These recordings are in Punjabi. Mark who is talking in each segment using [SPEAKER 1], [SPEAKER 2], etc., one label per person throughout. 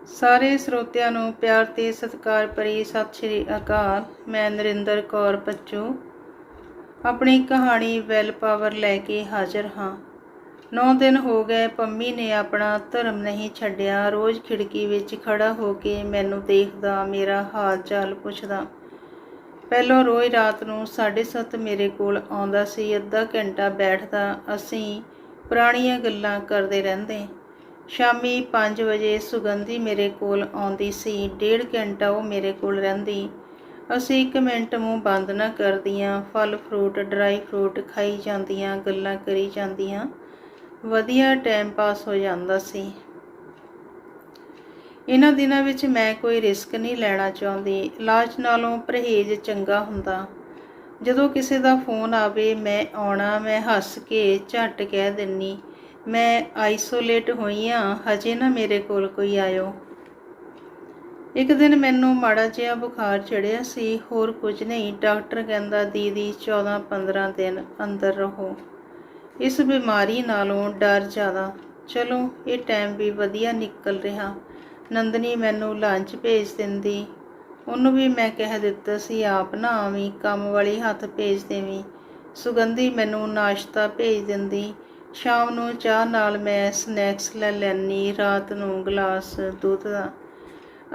[SPEAKER 1] ਸਾਰੇ ਸਰੋਤਿਆਂ ਨੂੰ ਪਿਆਰ ਤੇ ਸਤਿਕਾਰ ਭਰੀ ਸਤਿ ਸ਼੍ਰੀ ਅਕਾਲ। ਮੈਂ ਨਰਿੰਦਰ ਕੌਰ ਪੱਚੂ ਆਪਣੀ ਕਹਾਣੀ ਵੈਲ ਪਾਵਰ ਲੈ ਕੇ ਹਾਜ਼ਰ ਹਾਂ। 9 ਦਿਨ ਹੋ ਗਏ ਪੰਮੀ ਨੇ ਆਪਣਾ ਧਰਮ ਨਹੀਂ ਛੱਡਿਆ। ਰੋਜ਼ ਖਿੜਕੀ ਵਿੱਚ ਖੜਾ ਹੋ ਕੇ ਮੈਨੂੰ ਦੇਖਦਾ, ਮੇਰਾ ਹਾਲ ਚਾਲ ਪੁੱਛਦਾ। ਪਹਿਲੋਂ ਰੋਜ਼ ਰਾਤ ਨੂੰ 7:30 ਮੇਰੇ ਕੋਲ ਆਉਂਦਾ ਸੀ। ਅੱਧਾ ਘੰਟਾ ਬੈਠਦਾ, ਅਸੀਂ ਪੁਰਾਣੀਆਂ ਗੱਲਾਂ ਕਰਦੇ ਰਹਿੰਦੇ। ਸ਼ਾਮੀ 5 ਵਜੇ ਸੁਗੰਧੀ ਮੇਰੇ ਕੋਲ ਆਉਂਦੀ ਸੀ। 1.5 ਘੰਟਾ ਉਹ ਮੇਰੇ ਕੋਲ ਰਹਿੰਦੀ। ਅਸੀਂ 1 ਮਿੰਟ ਮੂੰਹ ਬੰਦ ਨਾ ਕਰਦੀਆਂ। ਫਲ ਫਰੂਟ, ਡਰਾਈ ਫਰੂਟ ਖਾਈ ਜਾਂਦੀਆਂ, ਗੱਲਾਂ ਕਰੀ ਜਾਂਦੀਆਂ। ਵਧੀਆ ਟਾਈਮ ਪਾਸ ਹੋ ਜਾਂਦਾ ਸੀ। ਇਹਨਾਂ ਦਿਨਾਂ ਵਿੱਚ ਮੈਂ ਕੋਈ ਰਿਸਕ ਨਹੀਂ ਲੈਣਾ ਚਾਹੁੰਦੀ। ਇਲਾਜ ਨਾਲੋਂ ਪਰਹੇਜ਼ ਚੰਗਾ ਹੁੰਦਾ। ਜਦੋਂ ਕਿਸੇ ਦਾ ਫੋਨ ਆਵੇ ਮੈਂ ਆਉਣਾ, ਮੈਂ ਹੱਸ ਕੇ ਝੱਟ ਕਹਿ ਦਿੰਨੀ, ਮੈਂ ਆਈਸੋਲੇਟ ਹੋਈ ਹਾਂ, ਹਜੇ ਨਾ ਮੇਰੇ ਕੋਲ ਕੋਈ ਆਇਓ। ਇੱਕ ਦਿਨ ਮੈਨੂੰ ਮਾੜਾ ਜਿਹਾ ਬੁਖਾਰ ਚੜ੍ਹਿਆ ਸੀ, ਹੋਰ ਕੁਝ ਨਹੀਂ। ਡਾਕਟਰ ਕਹਿੰਦਾ ਦੀਦੀ 14-15 ਦਿਨ ਅੰਦਰ ਰਹੋ। ਇਸ ਬਿਮਾਰੀ ਨਾਲੋਂ ਡਰ ਜ਼ਿਆਦਾ। ਚਲੋ ਇਹ ਟਾਈਮ ਵੀ ਵਧੀਆ ਨਿਕਲ ਰਿਹਾ। ਨੰਦਨੀ ਮੈਨੂੰ ਲੰਚ ਭੇਜ ਦਿੰਦੀ। ਉਹਨੂੰ ਵੀ ਮੈਂ ਕਹਿ ਦਿੱਤਾ ਸੀ ਆਪ ਨਾ ਆਵੀਂ, ਕੰਮ ਵਾਲੀ ਹੱਥ ਭੇਜ ਦੇਵੀਂ। ਸੁਗੰਧੀ ਮੈਨੂੰ ਨਾਸ਼ਤਾ ਭੇਜ ਦਿੰਦੀ। ਸ਼ਾਮ ਨੂੰ ਚਾਹ ਨਾਲ ਮੈਂ ਸਨੈਕਸ ਲੈ ਲੈਂਦੀ। ਰਾਤ ਨੂੰ ਗਲਾਸ ਦੁੱਧ ਦਾ।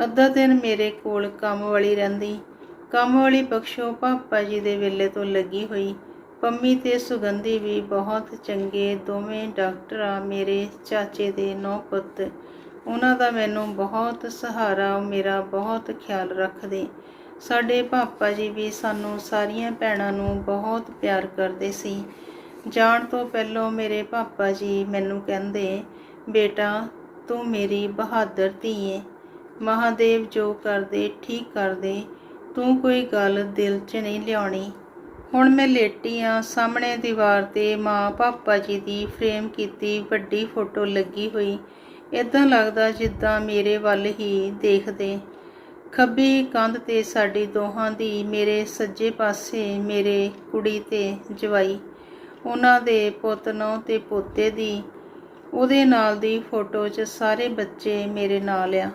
[SPEAKER 1] ਅੱਧਾ ਦਿਨ ਮੇਰੇ ਕੋਲ ਕੰਮ ਵਾਲੀ ਰਹਿੰਦੀ। ਕੰਮ ਵਾਲੀ ਬਖਸ਼ੋ ਪਾਪਾ ਜੀ ਦੇ ਵੇਲੇ ਤੋਂ ਲੱਗੀ ਹੋਈ। ਪੰਮੀ ਤੇ ਸੁਗੰਧੀ ਵੀ ਬਹੁਤ ਚੰਗੇ, ਦੋਵੇਂ ਡਾਕਟਰ ਆ। ਮੇਰੇ ਚਾਚੇ ਦੇ 9 ਪੁੱਤ, ਉਹਨਾਂ ਦਾ ਮੈਨੂੰ ਬਹੁਤ ਸਹਾਰਾ। ਉਹ ਮੇਰਾ ਬਹੁਤ ਖਿਆਲ ਰੱਖਦੇ। ਸਾਡੇ ਪਾਪਾ ਜੀ ਵੀ ਸਾਨੂੰ ਸਾਰੀਆਂ ਭੈਣਾਂ ਨੂੰ ਬਹੁਤ ਪਿਆਰ ਕਰਦੇ ਸੀ। ਜਾਣ ਤੋਂ ਪਹਿਲਾਂ ਮੇਰੇ ਪਾਪਾ ਜੀ ਮੈਨੂੰ ਕਹਿੰਦੇ, ਬੇਟਾ ਤੂੰ ਮੇਰੀ ਬਹਾਦਰ ਧੀ ਏ। ਮਹਾਦੇਵ ਜੋ ਕਰਦੇ ਠੀਕ ਕਰਦੇ, ਤੂੰ ਕੋਈ ਗੱਲ ਦਿਲ 'ਚ ਨਹੀਂ ਲਿਆਉਣੀ। ਹੁਣ ਮੈਂ ਲੇਟੀ ਆ, ਸਾਹਮਣੇ ਦੀਵਾਰ 'ਤੇ ਮਾਂ ਪਾਪਾ ਜੀ ਦੀ ਫਰੇਮ ਕੀਤੀ ਵੱਡੀ ਫੋਟੋ ਲੱਗੀ ਹੋਈ। ਇੱਦਾਂ ਲੱਗਦਾ ਜਿੱਦਾਂ ਮੇਰੇ ਵੱਲ ਹੀ ਦੇਖਦੇ। ਖੱਬੀ ਕੰਧ 'ਤੇ ਸਾਡੀ ਦੋਹਾਂ ਦੀ, ਮੇਰੇ ਸੱਜੇ ਪਾਸੇ ਮੇਰੇ ਕੁੜੀ ਤੇ ਜਵਾਈ, ਉਹਨਾਂ ਦੇ ਪੁੱਤ ਨੌਂ ਤੇ ਪੋਤੇ ਦੀ। ਉਹਦੇ ਨਾਲ ਦੀ ਫੋਟੋ 'ਚ ਸਾਰੇ ਬੱਚੇ ਮੇਰੇ ਨਾਲ ਆ।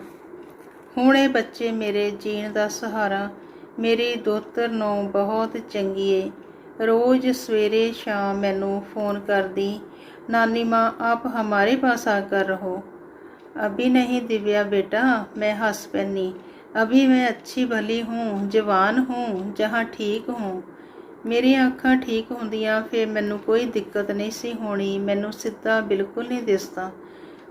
[SPEAKER 1] ਹੁਣ ਇਹ ਬੱਚੇ ਮੇਰੇ ਜੀਣ ਦਾ ਸਹਾਰਾ। ਮੇਰੀ ਦੋਤਰ ਨੂੰ ਬਹੁਤ ਚੰਗੀ ਏ। ਰੋਜ਼ ਸਵੇਰੇ ਸ਼ਾਮ ਮੈਨੂੰ फ़ोन ਕਰਦੀ, ਨਾਨੀ माँ आप हमारे पास आकर रहो। अभी नहीं दिव्या बेटा, मैं हंस पैनी। अभी मैं अच्छी भली हूँ, जवान हूँ, जहाँ ठीक हूँ। मेरियां ਅੱਖਾਂ ठीक ਹੁੰਦੀਆਂ ਫਿਰ ਮੈਨੂੰ ਕੋਈ ਦਿੱਕਤ ਨਹੀਂ ਸੀ ਹੋਣੀ। ਮੈਨੂੰ ਸਿੱਧਾ ਬਿਲਕੁਲ ਨਹੀਂ ਦਿਸਦਾ,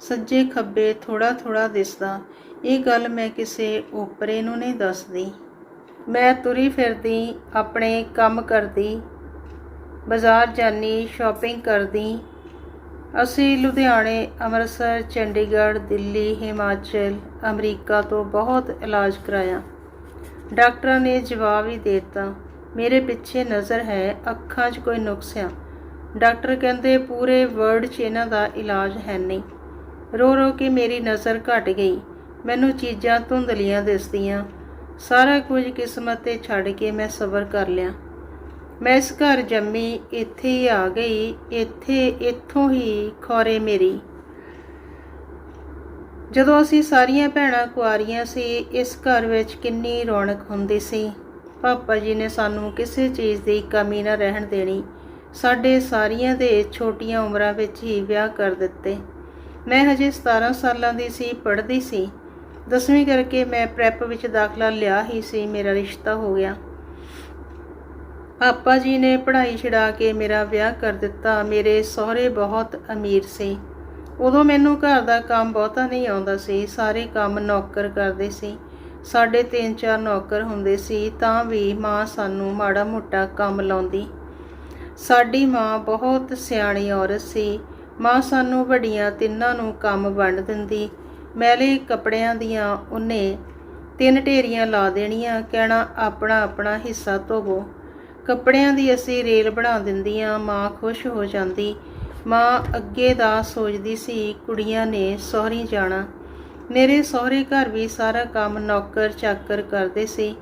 [SPEAKER 1] ਸੱਜੇ ਖੱਬੇ ਥੋੜ੍ਹਾ ਥੋੜ੍ਹਾ ਦਿਸਦਾ। ਇਹ ਗੱਲ ਮੈਂ ਕਿਸੇ ਓਪਰੇ ਨੂੰ ਨਹੀਂ ਦੱਸਦੀ। ਮੈਂ ਤੁਰੀ ਫਿਰਦੀ, ਆਪਣੇ ਕੰਮ ਕਰਦੀ, ਬਾਜ਼ਾਰ ਜਾਨੀ, ਸ਼ਾਪਿੰਗ ਕਰਦੀ। ਅਸੀਂ ਲੁਧਿਆਣੇ, ਅੰਮ੍ਰਿਤਸਰ, ਚੰਡੀਗੜ੍ਹ, ਦਿੱਲੀ, ਹਿਮਾਚਲ, ਅਮਰੀਕਾ ਤੋਂ ਬਹੁਤ ਇਲਾਜ ਕਰਾਇਆ। ਡਾਕਟਰਾਂ ਨੇ ਜਵਾਬ ਹੀ ਦੇ ਦਿੱਤਾ, ਮੇਰੇ ਪਿੱਛੇ ਨਜ਼ਰ ਹੈ, ਅੱਖਾਂ 'ਚ ਕੋਈ ਨੁਕਸ ਆ। ਡਾਕਟਰ ਕਹਿੰਦੇ ਪੂਰੇ ਵਰਲਡ 'ਚ ਇਹਨਾਂ ਦਾ ਇਲਾਜ ਹੈ ਨਹੀਂ। ਰੋ ਰੋ ਕੇ ਮੇਰੀ ਨਜ਼ਰ ਘਟ ਗਈ। ਮੈਨੂੰ ਚੀਜ਼ਾਂ ਧੁੰਦਲੀਆਂ ਦਿਸਦੀਆਂ। ਸਾਰਾ ਕੁਝ ਕਿਸਮਤ 'ਤੇ ਛੱਡ ਕੇ ਮੈਂ ਸਬਰ ਕਰ ਲਿਆ। ਮੈਂ ਇਸ ਘਰ ਜੰਮੀ, ਇੱਥੇ ਹੀ ਆ ਗਈ। ਇੱਥੋਂ ਹੀ ਖੌਰੇ ਮੇਰੀ। ਜਦੋਂ ਅਸੀਂ ਸਾਰੀਆਂ ਭੈਣਾਂ ਕੁਆਰੀਆਂ ਸੀ, ਇਸ ਘਰ ਵਿੱਚ ਕਿੰਨੀ ਰੌਣਕ ਹੁੰਦੀ ਸੀ। ਪਾਪਾ ਜੀ ਨੇ ਸਾਨੂੰ ਕਿਸੇ ਚੀਜ਼ ਦੀ ਕਮੀ ਨਾ ਰਹਿਣ ਦੇਣੀ। ਸਾਡੇ ਸਾਰੀਆਂ ਦੇ ਛੋਟੀਆਂ ਉਮਰਾਂ ਵਿੱਚ ਹੀ ਵਿਆਹ ਕਰ ਦਿੱਤੇ। ਮੈਂ ਹਜੇ 17 ਸਾਲਾਂ ਦੀ ਸੀ, ਪੜ੍ਹਦੀ ਸੀ। 10ਵੀਂ ਕਰਕੇ ਮੈਂ ਪ੍ਰੈਪ ਵਿੱਚ ਦਾਖਲਾ ਲਿਆ ਹੀ ਸੀ, ਮੇਰਾ ਰਿਸ਼ਤਾ ਹੋ ਗਿਆ। ਪਾਪਾ ਜੀ ਨੇ ਪੜ੍ਹਾਈ ਛੁਡਾ ਕੇ ਮੇਰਾ ਵਿਆਹ ਕਰ ਦਿੱਤਾ। ਮੇਰੇ ਸਹੁਰੇ ਬਹੁਤ ਅਮੀਰ ਸੀ। ਉਦੋਂ ਮੈਨੂੰ ਘਰ ਦਾ ਕੰਮ ਬਹੁਤਾ ਨਹੀਂ ਆਉਂਦਾ ਸੀ। ਸਾਰੇ ਕੰਮ ਨੌਕਰ ਕਰਦੇ ਸੀ। ਸਾਡੇ 3-4 ਨੌਕਰ ਹੁੰਦੇ ਸੀ, ਤਾਂ ਵੀ ਮਾਂ ਸਾਨੂੰ ਮਾੜਾ ਮੋਟਾ ਕੰਮ ਲਾਉਂਦੀ। ਸਾਡੀ ਮਾਂ ਬਹੁਤ ਸਿਆਣੀ ਔਰਤ ਸੀ। ਮਾਂ ਸਾਨੂੰ ਵੱਡੀਆਂ ਤਿੰਨਾਂ ਨੂੰ ਕੰਮ ਵੰਡ ਦਿੰਦੀ। ਮੈਲੇ ਕੱਪੜਿਆਂ ਦੀਆਂ ਉਹਨੇ 3 ਢੇਰੀਆਂ ਲਾ ਦੇਣੀਆਂ, ਕਹਿਣਾ ਆਪਣਾ ਆਪਣਾ ਹਿੱਸਾ ਧੋਵੋ। ਕੱਪੜਿਆਂ ਦੀ ਅਸੀਂ ਰੇਲ ਬਣਾ ਦਿੰਦੀਆਂ। ਮਾਂ ਖੁਸ਼ ਹੋ ਜਾਂਦੀ। ਮਾਂ ਅੱਗੇ ਦਾ ਸੋਚਦੀ ਸੀ, ਕੁੜੀਆਂ ਨੇ ਸਹੁਰੀ ਜਾਣਾ। ਮੇਰੇ ਸਹੁਰੇ ਘਰ ਵੀ ਸਾਰਾ ਕੰਮ ਨੌਕਰ ਚਾਕਰ ਕਰਦੇ ਸੀ।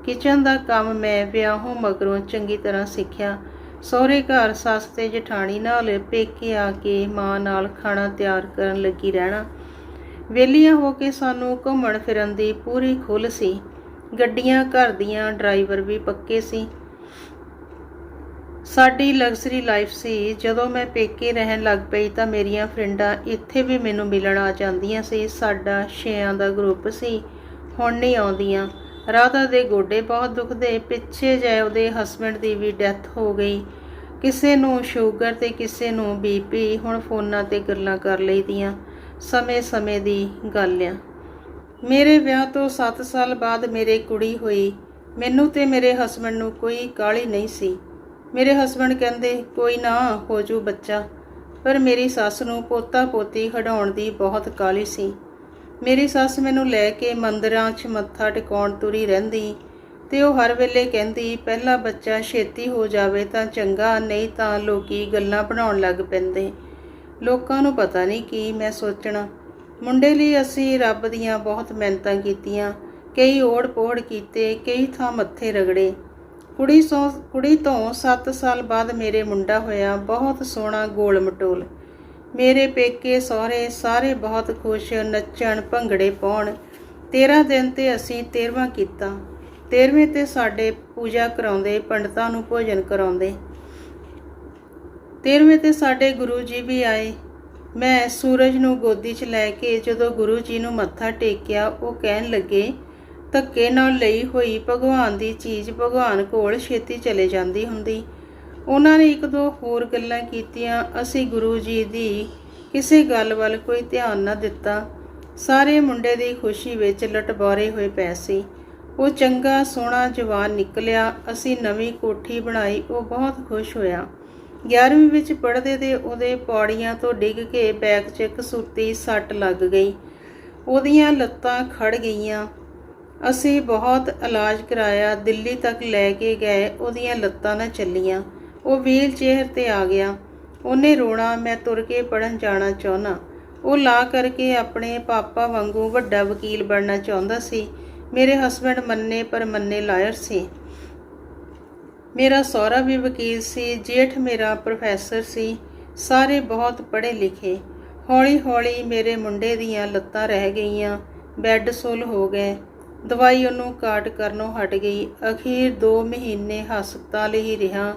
[SPEAKER 1] ਕਿਚਨ ਦਾ ਕੰਮ ਮੈਂ ਵਿਆਹੋਂ ਮਗਰੋਂ ਚੰਗੀ ਤਰ੍ਹਾਂ ਸਿੱਖਿਆ। ਸਹੁਰੇ ਘਰ ਸੱਸ ਤੇ ਜਠਾਣੀ ਨਾਲ, ਪੇਕੇ ਆ ਕੇ ਮਾਂ ਨਾਲ ਖਾਣਾ ਤਿਆਰ ਕਰਨ ਲੱਗੀ ਰਹਿਣਾ। ਵਿਹਲੀਆਂ ਹੋ ਕੇ ਸਾਨੂੰ ਘੁੰਮਣ ਫਿਰਨ ਦੀ ਪੂਰੀ ਖੁੱਲ੍ਹ ਸੀ। ਗੱਡੀਆਂ ਘਰ ਦੀਆਂ, ਡਰਾਈਵਰ ਵੀ ਪੱਕੇ ਸੀ। ਸਾਡੀ ਲਗਜ਼ਰੀ ਲਾਈਫ ਸੀ। ਜਦੋਂ ਮੈਂ ਪੇਕੇ ਰਹਿਣ ਲੱਗ ਪਈ ਤਾਂ ਮੇਰੀਆਂ ਫਰੈਂਡਾਂ ਇੱਥੇ ਵੀ ਮੈਨੂੰ ਮਿਲਣ ਆ ਜਾਂਦੀਆਂ ਸੀ। ਸਾਡਾ 6 ਦਾ ਗਰੁੱਪ ਸੀ। ਹੁਣ ਨਹੀਂ ਆਉਂਦੀਆਂ। ਰਾਧਾ ਦੇ ਗੋਡੇ ਬਹੁਤ ਦੁਖਦੇ। ਪਿੱਛੇ ਜਿਹੇ ਉਹਦੇ ਹਸਬੈਂਡ ਦੀ ਵੀ ਡੈਥ ਹੋ ਗਈ। ਕਿਸੇ ਨੂੰ ਸ਼ੂਗਰ ਤੇ ਕਿਸੇ ਨੂੰ BP। ਹੁਣ ਫੋਨਾਂ ਤੇ ਗੱਲਾਂ ਕਰ ਲਈਦੀਆਂ। ਸਮੇਂ ਦੀ ਗੱਲ ਆ। ਮੇਰੇ ਵਿਆਹ ਤੋਂ 7 ਸਾਲ ਬਾਅਦ ਮੇਰੇ ਕੁੜੀ ਹੋਈ। ਮੈਨੂੰ ਤੇ ਮੇਰੇ ਹਸਬੈਂਡ ਨੂੰ ਕੋਈ ਕਾਹਲੀ ਨਹੀਂ ਸੀ। ਮੇਰੇ ਹਸਬੈਂਡ ਕਹਿੰਦੇ ਕੋਈ ਨਾ ਹੋ ਜੂ ਬੱਚਾ, ਪਰ ਮੇਰੀ ਸੱਸ ਨੂੰ ਪੋਤਾ ਪੋਤੀ ਖਿਡਾਉਣ ਦੀ ਬਹੁਤ ਕਾਹਲੀ ਸੀ। ਮੇਰੀ ਸੱਸ ਮੈਨੂੰ ਲੈ ਕੇ ਮੰਦਿਰਾਂ 'ਚ ਮੱਥਾ ਟਿਕਾਉਣ ਤੁਰੀ ਰਹਿੰਦੀ ਤੇ ਉਹ ਹਰ ਵੇਲੇ ਕਹਿੰਦੀ ਪਹਿਲਾ ਬੱਚਾ ਛੇਤੀ ਹੋ ਜਾਵੇ ਤਾਂ ਚੰਗਾ, ਨਹੀਂ ਤਾਂ ਲੋਕੀ ਗੱਲਾਂ ਬਣਾਉਣ ਲੱਗ ਪੈਂਦੇ। ਲੋਕਾਂ ਨੂੰ ਪਤਾ ਨਹੀਂ ਕੀ ਮੈਂ ਸੋਚਣਾ। ਮੁੰਡੇ ਲਈ ਅਸੀਂ ਰੱਬ ਦੀਆਂ ਬਹੁਤ ਮਿਹਨਤਾਂ ਕੀਤੀਆਂ, ਕਈ ਓੜ ਪੋੜ ਕੀਤੇ, ਕਈ ਥਾਂ ਮੱਥੇ ਰਗੜੇ। ਕੁੜੀ ਤੋਂ 7 ਸਾਲ ਬਾਅਦ ਮੇਰੇ ਮੁੰਡਾ ਹੋਇਆ। ਬਹੁਤ ਸੋਹਣਾ, ਗੋਲ ਮਟੋਲ। ਮੇਰੇ ਪੇਕੇ ਸਹੁਰੇ ਸਾਰੇ ਬਹੁਤ ਖੁਸ਼, ਨੱਚਣ ਭੰਗੜੇ ਪਾਉਣ। 13 ਦਿਨ ਤੇ ਅਸੀਂ 13ਵਾਂ ਕੀਤਾ। 13ਵੇਂ ਤੇ ਸਾਡੇ ਪੂਜਾ ਕਰਾਉਂਦੇ, ਪੰਡਤਾਂ ਨੂੰ ਭੋਜਨ ਕਰਾਉਂਦੇ। 13ਵੇਂ ਤੇ ਸਾਡੇ ਗੁਰੂ ਜੀ ਵੀ ਆਏ। ਮੈਂ ਸੂਰਜ ਨੂੰ ਗੋਦੀ 'ਚ ਲੈ ਕੇ ਜਦੋਂ ਗੁਰੂ ਜੀ ਨੂੰ ਮੱਥਾ ਟੇਕਿਆ, ਉਹ ਕਹਿਣ ਲੱਗੇ ਧੱਕੇ ਨਾਲ ਲਈ ਹੋਈ ਭਗਵਾਨ ਦੀ ਚੀਜ਼ ਭਗਵਾਨ ਕੋਲ ਛੇਤੀ ਚਲੇ ਜਾਂਦੀ ਹੁੰਦੀ। ਉਹਨਾਂ ਨੇ 1-2 ਹੋਰ ਗੱਲਾਂ ਕੀਤੀਆਂ। ਅਸੀਂ ਗੁਰੂ ਜੀ ਦੀ ਕਿਸੇ ਗੱਲ ਵੱਲ ਕੋਈ ਧਿਆਨ ਨਾ ਦਿੱਤਾ। ਸਾਰੇ ਮੁੰਡੇ ਦੀ ਖੁਸ਼ੀ ਵਿੱਚ ਲਟਬੌਰੇ ਹੋਏ ਪਏ ਸੀ। ਉਹ ਚੰਗਾ ਸੋਹਣਾ ਜਵਾਨ ਨਿਕਲਿਆ। ਅਸੀਂ ਨਵੀਂ ਕੋਠੀ ਬਣਾਈ। ਉਹ ਬਹੁਤ ਖੁਸ਼ ਹੋਇਆ। 11ਵੀਂ ਵਿੱਚ ਪੜ੍ਹਦੇ ਤੇ ਉਹਦੇ ਪੌੜੀਆਂ ਤੋਂ ਡਿੱਗ ਕੇ ਬੈਕ 'ਚ ਕਸੂਤੀ ਸੱਟ ਲੱਗ ਗਈ। ਉਹਦੀਆਂ ਲੱਤਾਂ ਖੜ ਗਈਆਂ। ਅਸੀਂ ਬਹੁਤ ਇਲਾਜ ਕਰਾਇਆ, ਦਿੱਲੀ ਤੱਕ ਲੈ ਕੇ ਗਏ। ਉਹਦੀਆਂ ਲੱਤਾਂ ਨਾ ਚੱਲੀਆਂ। ਉਹ ਵੀਲ ਚੇਅਰ 'ਤੇ ਆ ਗਿਆ। ਉਹਨੇ ਰੋਣਾ, ਮੈਂ ਤੁਰ ਕੇ ਪੜ੍ਹਨ ਜਾਣਾ ਚਾਹੁੰਦਾ। ਉਹ ਲਾ ਕਰਕੇ ਆਪਣੇ ਪਾਪਾ ਵਾਂਗੂ ਵੱਡਾ ਵਕੀਲ ਬਣਨਾ ਚਾਹੁੰਦਾ ਸੀ। ਮੇਰੇ ਹਸਬੈਂਡ ਮੰਨੇ ਪਰਮੰਨੇ ਲਾਇਰ ਸੀ। ਮੇਰਾ ਸਹੁਰਾ ਵੀ ਵਕੀਲ ਸੀ। ਜੇਠ ਮੇਰਾ ਪ੍ਰੋਫੈਸਰ ਸੀ। ਸਾਰੇ ਬਹੁਤ ਪੜ੍ਹੇ ਲਿਖੇ। ਹੌਲੀ ਹੌਲੀ ਮੇਰੇ ਮੁੰਡੇ ਦੀਆਂ ਲੱਤਾਂ ਰਹਿ ਗਈਆਂ। ਬੈੱਡ ਸੋਲ ਹੋ ਗਏ। ਦਵਾਈ ਉਹਨੂੰ ਕਾਟ ਕਰਨੋਂ ਹਟ ਗਈ। ਅਖੀਰ 2 ਮਹੀਨੇ ਹਸਪਤਾਲ ਹੀ ਰਿਹਾ।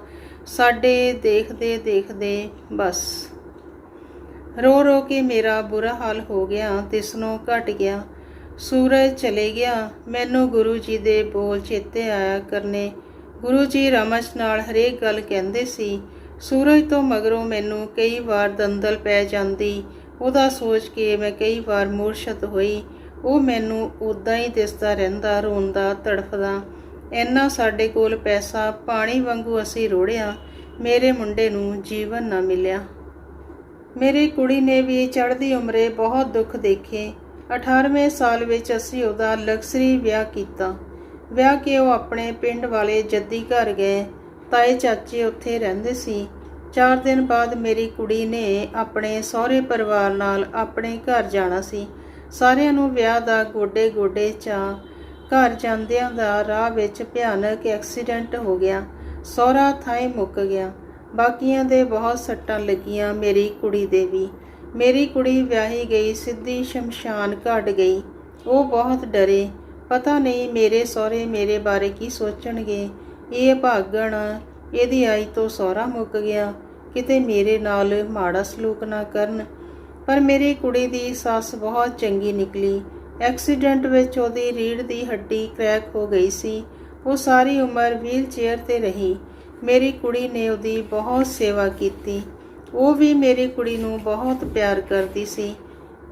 [SPEAKER 1] ਸਾਡੇ ਦੇਖਦੇ ਦੇਖਦੇ ਬਸ ਰੋ ਰੋ ਕੇ ਮੇਰਾ ਬੁਰਾ ਹਾਲ ਹੋ ਗਿਆ। ਦਿਸਣੋਂ ਘਟ ਗਿਆ। ਸੂਰਜ ਚਲੇ ਗਿਆ। ਮੈਨੂੰ ਗੁਰੂ ਜੀ ਦੇ ਬੋਲ ਚੇਤੇ ਆਇਆ ਕਰਨੇ। ਗੁਰੂ ਜੀ ਰਮਜ ਨਾਲ ਹਰੇਕ ਗੱਲ ਕਹਿੰਦੇ ਸੀ। ਸੂਰਜ ਤੋਂ ਮਗਰੋਂ ਮੈਨੂੰ ਕਈ ਵਾਰ ਦੰਦਲ ਪੈ ਜਾਂਦੀ। ਉਹਦਾ ਸੋਚ ਕੇ ਮੈਂ ਕਈ ਵਾਰ ਮੂਰਛਤ ਹੋਈ। ਉਹ ਮੈਨੂੰ ਉੱਦਾਂ ਹੀ ਦਿਸਦਾ ਰਹਿੰਦਾ, ਰੋਂਦਾ, ਤੜਫਦਾ। ਇੰਨਾ ਸਾਡੇ ਕੋਲ ਪੈਸਾ ਪਾਣੀ ਵਾਂਗੂ ਅਸੀਂ ਰੋੜਿਆ। ਮੇਰੇ ਮੁੰਡੇ ਨੂੰ ਜੀਵਨ ਨਾ ਮਿਲਿਆ। ਮੇਰੀ ਕੁੜੀ ਨੇ ਵੀ ਚੜ੍ਹਦੀ ਉਮਰੇ ਬਹੁਤ ਦੁੱਖ ਦੇਖੇ। 18ਵੇਂ ਸਾਲ ਵਿੱਚ ਅਸੀਂ ਉਹਦਾ ਲਗਜ਼ਰੀ ਵਿਆਹ ਕੀਤਾ। ਵਿਆਹ ਕੇ ਉਹ ਆਪਣੇ ਪਿੰਡ ਵਾਲੇ ਜੱਦੀ ਘਰ ਗਏ। ਤਾਏ ਚਾਚੇ ਉੱਥੇ ਰਹਿੰਦੇ ਸੀ। 4 ਦਿਨ ਬਾਅਦ ਮੇਰੀ ਕੁੜੀ ਨੇ ਆਪਣੇ ਸਹੁਰੇ ਪਰਿਵਾਰ ਨਾਲ ਆਪਣੇ ਘਰ ਜਾਣਾ ਸੀ। ਸਾਰਿਆਂ ਨੂੰ ਵਿਆਹ ਦਾ ਗੋਡੇ ਗੋਡੇ ਚਾਅ। ਘਰ ਜਾਂਦਿਆਂ ਦਾ ਰਾਹ ਵਿੱਚ ਭਿਆਨਕ ਐਕਸੀਡੈਂਟ ਹੋ ਗਿਆ। ਸਹੁਰਾ ਥਾਂਈ ਮੁੱਕ ਗਿਆ। ਬਾਕੀਆਂ ਦੇ ਬਹੁਤ ਸੱਟਾਂ ਲੱਗੀਆਂ, ਮੇਰੀ ਕੁੜੀ ਦੇ ਵੀ। ਮੇਰੀ ਕੁੜੀ ਵਿਆਹੀ ਗਈ, ਸਿੱਧੀ ਸ਼ਮਸ਼ਾਨ ਘਾਟ ਗਈ। ਉਹ ਬਹੁਤ ਡਰੇ। ਪਤਾ ਨਹੀਂ ਮੇਰੇ ਸਹੁਰੇ ਮੇਰੇ ਬਾਰੇ ਕੀ ਸੋਚਣਗੇ। ਇਹ ਭਾਗਣ, ਇਹਦੀ ਆਈ ਤੋਂ ਸਹੁਰਾ ਮੁੱਕ ਗਿਆ, ਕਿਤੇ ਮੇਰੇ ਨਾਲ ਮਾੜਾ ਸਲੂਕ ਨਾ ਕਰਨ। ਪਰ ਮੇਰੀ ਕੁੜੀ ਦੀ ਸੱਸ ਬਹੁਤ ਚੰਗੀ ਨਿਕਲੀ। ਐਕਸੀਡੈਂਟ ਵਿੱਚ ਉਹਦੀ ਰੀੜ੍ਹ ਦੀ ਹੱਡੀ ਕ੍ਰੈਕ ਹੋ ਗਈ ਸੀ। ਉਹ ਸਾਰੀ ਉਮਰ ਵੀਲ ਚੇਅਰ 'ਤੇ ਰਹੀ। ਮੇਰੀ ਕੁੜੀ ਨੇ ਉਹਦੀ ਬਹੁਤ ਸੇਵਾ ਕੀਤੀ। ਉਹ ਵੀ ਮੇਰੀ ਕੁੜੀ ਨੂੰ ਬਹੁਤ ਪਿਆਰ ਕਰਦੀ ਸੀ।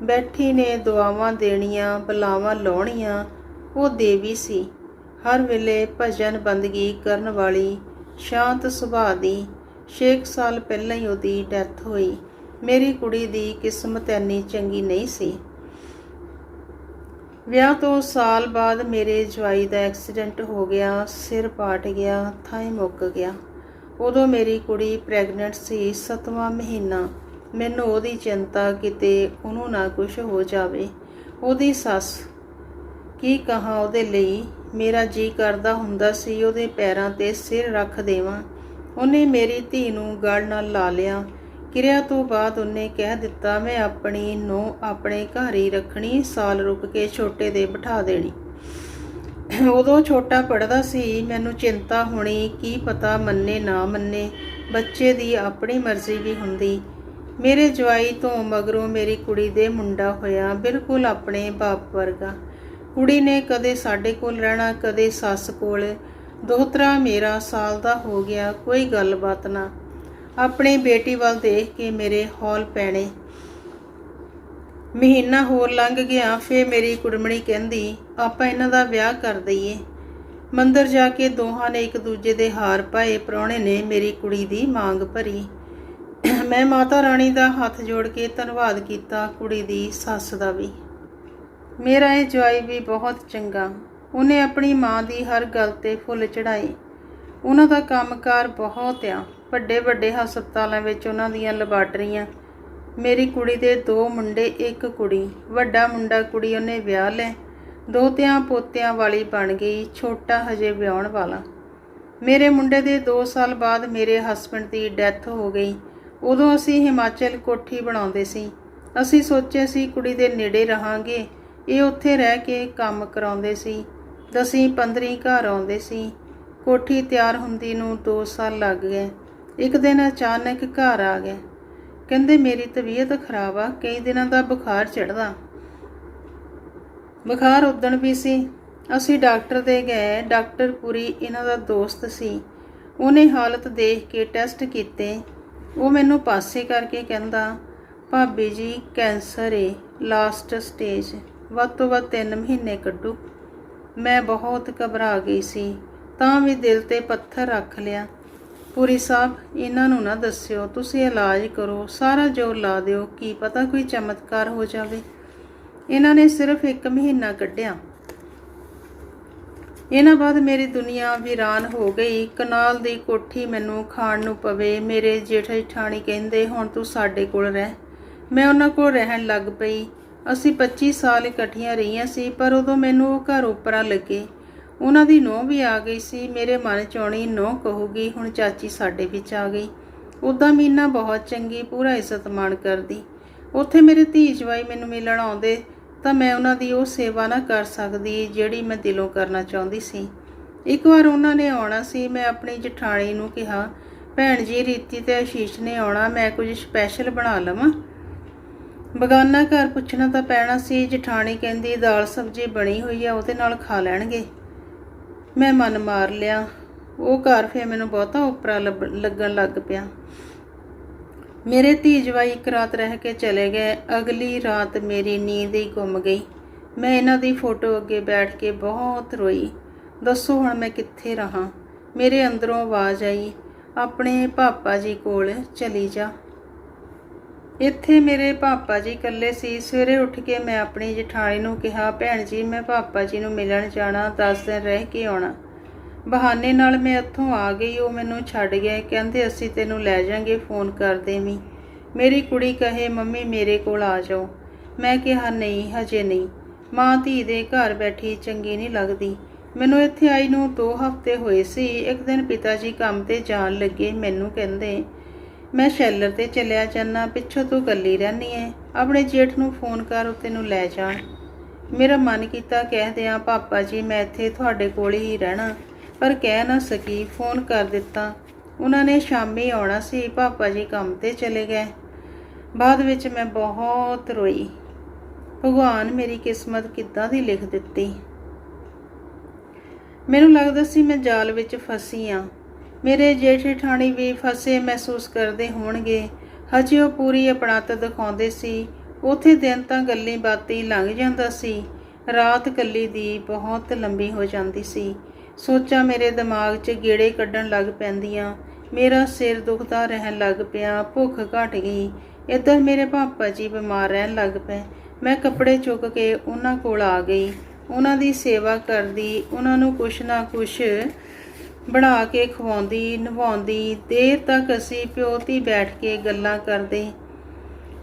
[SPEAKER 1] ਬੈਠੀ ਨੇ ਦੁਆਵਾਂ ਦੇਣੀਆਂ, ਬਲਾਵਾਂ ਲਾਉਣੀਆਂ। ਉਹ ਦੇਵੀ ਸੀ, ਹਰ ਵੇਲੇ ਭਜਨ ਬੰਦਗੀ ਕਰਨ ਵਾਲੀ, ਸ਼ਾਂਤ ਸੁਭਾਅ ਦੀ। 6 ਸਾਲ ਪਹਿਲਾਂ ਹੀ ਉਹਦੀ ਡੈਥ ਹੋਈ। ਮੇਰੀ ਕੁੜੀ ਦੀ ਕਿਸਮਤ ਇੰਨੀ ਚੰਗੀ ਨਹੀਂ ਸੀ। ਵਿਆਹ ਤੋਂ ਸਾਲ ਬਾਅਦ ਮੇਰੇ ਜਵਾਈ ਦਾ ਐਕਸੀਡੈਂਟ ਹੋ ਗਿਆ। ਸਿਰ ਪਾਟ ਗਿਆ, ਥਾਂਈ ਮੁੱਕ ਗਿਆ। ਉਦੋਂ ਮੇਰੀ ਕੁੜੀ ਪ੍ਰੈਗਨੈਂਟ ਸੀ, 7ਵਾਂ ਮਹੀਨਾ। ਮੈਨੂੰ ਉਹਦੀ ਚਿੰਤਾ, ਕਿਤੇ ਉਹਨੂੰ ਨਾ ਕੁਝ ਹੋ ਜਾਵੇ। ਉਹਦੀ ਸੱਸ, ਕੀ ਕਹਾਂ ਉਹਦੇ ਲਈ। ਮੇਰਾ ਜੀ ਕਰਦਾ ਹੁੰਦਾ ਸੀ ਉਹਦੇ ਪੈਰਾਂ 'ਤੇ ਸਿਰ ਰੱਖ ਦੇਵਾਂ। ਉਹਨੇ ਮੇਰੀ ਧੀ ਨੂੰ ਗਲ ਨਾਲ ਲਾ ਲਿਆ। ਕਿਰਿਆ ਤੋਂ ਬਾਅਦ ਉਹਨੇ ਕਹਿ ਦਿੱਤਾ, ਮੈਂ ਆਪਣੀ ਨੂੰ ਆਪਣੇ ਘਰ ਹੀ ਰੱਖਣੀ, ਸਾਲ ਰੁਕ ਕੇ ਛੋਟੇ ਦੇ ਬਿਠਾ ਦੇਣੀ। ਉਦੋਂ ਛੋਟਾ ਪੜ੍ਹਦਾ ਸੀ। ਮੈਨੂੰ ਚਿੰਤਾ ਹੋਣੀ, ਕੀ ਪਤਾ ਮੰਨੇ ਨਾ ਮੰਨੇ, ਬੱਚੇ ਦੀ ਆਪਣੀ ਮਰਜ਼ੀ ਵੀ ਹੁੰਦੀ। ਮੇਰੇ ਜਵਾਈ ਤੋਂ ਮਗਰੋਂ ਮੇਰੀ ਕੁੜੀ ਦੇ ਮੁੰਡਾ ਹੋਇਆ, ਬਿਲਕੁਲ ਆਪਣੇ ਬਾਪ ਵਰਗਾ। ਕੁੜੀ ਨੇ ਕਦੇ ਸਾਡੇ ਕੋਲ ਰਹਿਣਾ, ਕਦੇ ਸੱਸ ਕੋਲ। ਦੋਹਤਰਾ ਮੇਰਾ ਸਾਲ ਦਾ ਹੋ ਗਿਆ, ਕੋਈ ਗੱਲਬਾਤ ਨਾ। ਆਪਣੀ ਬੇਟੀ ਵੱਲ ਦੇਖ ਕੇ ਮੇਰੇ ਹੌਲ ਪੈਣੇ। ਮਹੀਨਾ ਹੋਰ ਲੰਘ ਗਿਆ। ਫੇਰ ਮੇਰੀ ਕੁੜਮਣੀ ਕਹਿੰਦੀ, ਆਪਾਂ ਇਹਨਾਂ ਦਾ ਵਿਆਹ ਕਰ ਦਈਏ। ਮੰਦਰ ਜਾ ਕੇ ਦੋਹਾਂ ਨੇ ਇੱਕ ਦੂਜੇ ਦੇ ਹਾਰ ਪਾਏ। ਪ੍ਰਾਹੁਣੇ ਨੇ ਮੇਰੀ ਕੁੜੀ ਦੀ ਮੰਗ ਭਰੀ। ਮੈਂ ਮਾਤਾ ਰਾਣੀ ਦਾ ਹੱਥ ਜੋੜ ਕੇ ਧੰਨਵਾਦ ਕੀਤਾ, ਕੁੜੀ ਦੀ ਸੱਸ ਦਾ ਵੀ। ਮੇਰਾ ਇਹ ਜਵਾਈ ਵੀ ਬਹੁਤ ਚੰਗਾ। ਉਹਨੇ ਆਪਣੀ ਮਾਂ ਦੀ ਹਰ ਗੱਲ ਤੇ ਫੁੱਲ ਚੜ੍ਹਾਏ। ਉਹਨਾਂ ਦਾ ਕੰਮਕਾਰ ਬਹੁਤ ਆ। ਵੱਡੇ ਵੱਡੇ ਹਸਪਤਾਲਾਂ ਵਿੱਚ ਉਹਨਾਂ ਦੀਆਂ ਲੈਬਾਰਟਰੀਆਂ। ਮੇਰੀ ਕੁੜੀ ਦੇ 2 ਮੁੰਡੇ 1 ਕੁੜੀ। ਵੱਡਾ ਮੁੰਡਾ ਕੁੜੀ ਉਹਨੇ ਵਿਆਹ ਲੈ, ਦੋਹਤਿਆਂ ਪੋਤਿਆਂ ਵਾਲੀ ਬਣ ਗਈ, ਛੋਟਾ ਹਜੇ ਵਿਆਹੁਣ ਵਾਲਾ। ਮੇਰੇ ਮੁੰਡੇ ਦੇ 2 ਸਾਲ ਬਾਅਦ ਮੇਰੇ ਹਸਬੈਂਡ ਦੀ ਡੈਥ ਹੋ ਗਈ। ਉਦੋਂ ਅਸੀਂ ਹਿਮਾਚਲ ਕੋਠੀ ਬਣਾਉਂਦੇ ਸੀ। ਅਸੀਂ ਸੋਚਿਆ ਸੀ ਕੁੜੀ ਦੇ ਨੇੜੇ ਰਹਾਂਗੇ। ਇਹ ਉੱਥੇ ਰਹਿ ਕੇ ਕੰਮ ਕਰਾਉਂਦੇ ਸੀ। 10-15 ਘਰ ਆਉਂਦੇ ਸੀ। ਕੋਠੀ ਤਿਆਰ ਹੁੰਦੀ ਨੂੰ 2 ਸਾਲ ਲੱਗ ਗਏ। ਇੱਕ ਦਿਨ ਅਚਾਨਕ ਘਰ ਆ ਗਿਆ। ਕਹਿੰਦੇ ਮੇਰੀ ਤਬੀਅਤ ਖਰਾਬ ਆ, ਕਈ ਦਿਨਾਂ ਦਾ ਬੁਖਾਰ ਚੜ੍ਹਦਾ। ਬੁਖਾਰ ਉਦਣ ਵੀ ਸੀ। ਅਸੀਂ ਡਾਕਟਰ ਦੇ ਗਏ। ਡਾਕਟਰ ਪੁਰੀ ਇਹਨਾਂ ਦਾ ਦੋਸਤ ਸੀ। ਉਹਨੇ ਹਾਲਤ ਦੇਖ ਕੇ ਟੈਸਟ ਕੀਤੇ। ਉਹ ਮੈਨੂੰ ਪਾਸੇ ਕਰਕੇ ਕਹਿੰਦਾ, ਭਾਬੀ ਜੀ ਕੈਂਸਰ ਏ, ਲਾਸਟ ਸਟੇਜ, ਵੱਧ ਤੋਂ ਵੱਧ 3 ਮਹੀਨੇ ਕੱਢੂ। ਮੈਂ ਬਹੁਤ ਘਬਰਾ ਗਈ ਸੀ, ਤਾਂ ਵੀ ਦਿਲ ਤੇ ਪੱਥਰ ਰੱਖ ਲਿਆ। ਪੁਰੀ ਸਾਹਿਬ, ਇਹਨਾਂ ਨੂੰ ਨਾ ਦੱਸਿਓ, ਤੁਸੀਂ ਇਲਾਜ ਕਰੋ, ਸਾਰਾ ਜ਼ੋਰ ਲਾ ਦਿਓ, ਕੀ ਪਤਾ ਕੋਈ ਚਮਤਕਾਰ ਹੋ ਜਾਵੇ। ਇਹਨਾਂ ਨੇ ਸਿਰਫ 1 ਮਹੀਨਾ ਕੱਢਿਆ। ਇਹਨਾਂ ਬਾਅਦ ਮੇਰੀ ਦੁਨੀਆ ਵੀਰਾਨ ਹੋ ਗਈ। ਕਨਾਲ ਦੀ ਕੋਠੀ ਮੈਨੂੰ ਖਾਣ ਨੂੰ ਪਵੇ। ਮੇਰੇ ਜੇਠ ਜਠਾਣੀ ਕਹਿੰਦੇ, ਹੁਣ ਤੂੰ ਸਾਡੇ ਕੋਲ ਰਹਿ। ਮੈਂ ਉਹਨਾਂ ਕੋਲ ਰਹਿਣ ਲੱਗ ਪਈ। ਅਸੀਂ 25 ਸਾਲ ਇਕੱਠੀਆਂ ਰਹੀਆਂ ਸੀ, ਪਰ ਉਦੋਂ ਮੈਨੂੰ ਉਹ ਘਰ ਓਪਰਾ ਲੱਗੇ। ਉਹਨਾਂ ਦੀ ਨੂੰਹ ਵੀ ਆ ਗਈ ਸੀ। ਮੇਰੇ ਮਨ 'ਚ ਆਉਣੀ, ਨੂੰਹ ਕਹੂਗੀ ਹੁਣ ਚਾਚੀ ਸਾਡੇ ਵਿੱਚ ਆ ਗਈ। ਉੱਦਾਂ ਮੀਨਾ ਬਹੁਤ ਚੰਗੀ, ਪੂਰਾ ਇੱਜ਼ਤ ਮਾਣ ਕਰਦੀ। ਉੱਥੇ ਮੇਰੇ ਧੀ ਜਵਾਈ ਮੈਨੂੰ ਮਿਲਣ ਆਉਂਦੇ ਤਾਂ ਮੈਂ ਉਹਨਾਂ ਦੀ ਉਹ ਸੇਵਾ ਨਾ ਕਰ ਸਕਦੀ ਜਿਹੜੀ ਮੈਂ ਦਿਲੋਂ ਕਰਨਾ ਚਾਹੁੰਦੀ ਸੀ। ਇੱਕ ਵਾਰ ਉਹਨਾਂ ਨੇ ਆਉਣਾ ਸੀ। ਮੈਂ ਆਪਣੀ ਜਠਾਣੀ ਨੂੰ ਕਿਹਾ, ਭੈਣ ਜੀ ਰੀਤੀ ਤੇ ਆਸ਼ੀਸ਼ ਨੇ ਆਉਣਾ, ਮੈਂ ਕੁਝ ਸਪੈਸ਼ਲ ਬਣਾ ਲਵਾਂ। ਬਗਾਨਾ ਘਰ ਪੁੱਛਣਾ ਤਾਂ ਪੈਣਾ ਸੀ। ਜਠਾਣੀ ਕਹਿੰਦੀ, ਦਾਲ ਸਬਜ਼ੀ ਬਣੀ ਹੋਈ ਆ, ਉਹਦੇ ਨਾਲ ਖਾ ਲੈਣਗੇ। ਮੈਂ ਮਨ ਮਾਰ ਲਿਆ। ਉਹ ਘਰ ਫਿਰ ਮੈਨੂੰ ਬਹੁਤਾ ਓਪਰਾ ਲੱਗਣ ਲੱਗ ਪਿਆ। ਮੇਰੇ ਧੀ ਜਵਾਈ ਇੱਕ ਰਾਤ ਰਹਿ ਕੇ ਚਲੇ ਗਏ। ਅਗਲੀ ਰਾਤ ਮੇਰੀ ਨੀਂਦ ਹੀ ਗੁੰਮ ਗਈ। ਮੈਂ ਇਹਨਾਂ ਦੀ ਫੋਟੋ ਅੱਗੇ ਬੈਠ ਕੇ ਬਹੁਤ ਰੋਈ। ਦੱਸੋ ਹੁਣ ਮੈਂ ਕਿੱਥੇ ਰਹਾਂ। ਮੇਰੇ ਅੰਦਰੋਂ ਆਵਾਜ਼ ਆਈ, ਆਪਣੇ ਪਾਪਾ ਜੀ ਕੋਲ ਚਲੀ ਜਾ। ਇੱਥੇ ਮੇਰੇ ਪਾਪਾ ਜੀ ਇਕੱਲੇ ਸੀ। ਸਵੇਰੇ ਉੱਠ ਕੇ ਮੈਂ ਆਪਣੀ ਜਠਾਣੀ ਨੂੰ ਕਿਹਾ, ਭੈਣ ਜੀ ਮੈਂ ਪਾਪਾ ਜੀ ਨੂੰ ਮਿਲਣ ਜਾਣਾ, 10 ਦਿਨ ਰਹਿ ਕੇ ਆਉਣਾ। ਬਹਾਨੇ ਨਾਲ ਮੈਂ ਇੱਥੋਂ ਆ ਗਈ। ਉਹ ਮੈਨੂੰ ਛੱਡ ਗਏ। ਕਹਿੰਦੇ ਅਸੀਂ ਤੈਨੂੰ ਲੈ ਜਾਵਾਂਗੇ, ਫੋਨ ਕਰ ਦੇਵੀਂ। ਮੇਰੀ ਕੁੜੀ ਕਹੇ, ਮੰਮੀ ਮੇਰੇ ਕੋਲ ਆ ਜਾਓ। ਮੈਂ ਕਿਹਾ, ਨਹੀਂ ਹਜੇ ਨਹੀਂ। ਮਾਂ ਧੀ ਦੇ ਘਰ ਬੈਠੀ ਚੰਗੀ ਨਹੀਂ ਲੱਗਦੀ। ਮੈਨੂੰ ਇੱਥੇ ਆਈ ਨੂੰ 2 ਹਫ਼ਤੇ ਹੋਏ ਸੀ। ਇੱਕ ਦਿਨ ਪਿਤਾ ਜੀ ਕੰਮ ਤੇ ਜਾਣ ਲੱਗੇ। ਮੈਨੂੰ ਕਹਿੰਦੇ, ਮੈਂ ਸ਼ੈਲਰ ਤੇ ਚਲਿਆ ਜਾਨਾ, ਪਿੱਛੋਂ ਤੂੰ ਇਕੱਲੀ ਰਹਿੰਦੀ ਐ, ਆਪਣੇ ਜੇਠ ਨੂੰ ਫੋਨ ਕਰ, ਉਹ ਤੈਨੂੰ ਲੈ ਜਾਣ। ਮੇਰਾ ਮਨ ਕੀਤਾ ਕਹਿ ਦਿਆਂ, ਪਾਪਾ ਜੀ ਮੈਂ ਇੱਥੇ ਤੁਹਾਡੇ ਕੋਲ ਹੀ ਰਹਿਣਾ, ਪਰ ਕਹਿ ਨਾ ਸਕੀ। ਫੋਨ ਕਰ ਦਿੱਤਾ। ਉਹਨਾਂ ਨੇ ਸ਼ਾਮੀ ਆਉਣਾ ਸੀ। ਪਾਪਾ ਜੀ ਕੰਮ ਤੇ ਚਲੇ ਗਏ। ਬਾਅਦ ਵਿੱਚ ਮੈਂ ਬਹੁਤ ਰੋਈ। ਭਗਵਾਨ ਮੇਰੀ ਕਿਸਮਤ ਕਿੱਦਾਂ ਦੀ ਲਿਖ ਦਿੱਤੀ। ਮੈਨੂੰ ਲੱਗਦਾ ਸੀ ਮੈਂ ਜਾਲ ਵਿੱਚ ਫਸੀ ਹਾਂ। ਮੇਰੇ ਜੇਠ ਜਠਾਣੀ ਵੀ ਫਸੇ ਮਹਿਸੂਸ ਕਰਦੇ ਹੋਣਗੇ। ਹਜੇ ਉਹ ਪੂਰੀ ਆਪਣਤ ਦਿਖਾਉਂਦੇ ਸੀ। ਉੱਥੇ ਦਿਨ ਤਾਂ ਗੱਲੀ ਬਾਤੀ ਲੰਘ ਜਾਂਦਾ ਸੀ, ਰਾਤ ਕੱਲੀ ਦੀ ਬਹੁਤ ਲੰਬੀ ਹੋ ਜਾਂਦੀ ਸੀ। ਸੋਚਾਂ ਮੇਰੇ ਦਿਮਾਗ 'ਚ ਗੇੜੇ ਕੱਢਣ ਲੱਗ ਪੈਂਦੀਆਂ। ਮੇਰਾ ਸਿਰ ਦੁਖਦਾ ਰਹਿਣ ਲੱਗ ਪਿਆ। ਭੁੱਖ ਘਟ ਗਈ। ਇੱਧਰ ਮੇਰੇ ਪਾਪਾ ਜੀ ਬਿਮਾਰ ਰਹਿਣ ਲੱਗ ਪਏ। ਮੈਂ ਕੱਪੜੇ ਚੁੱਕ ਕੇ ਉਹਨਾਂ ਕੋਲ ਆ ਗਈ। ਉਹਨਾਂ ਦੀ ਸੇਵਾ ਕਰਦੀ, ਉਹਨਾਂ ਨੂੰ ਕੁਛ ਨਾ ਕੁਛ ਬਣਾ ਕੇ ਖਵਾਉਂਦੀ, ਨਵਾਉਂਦੀ। ਦੇਰ ਤੱਕ ਅਸੀਂ ਪਿਓ ਧੀ ਬੈਠ ਕੇ ਗੱਲਾਂ ਕਰਦੇ।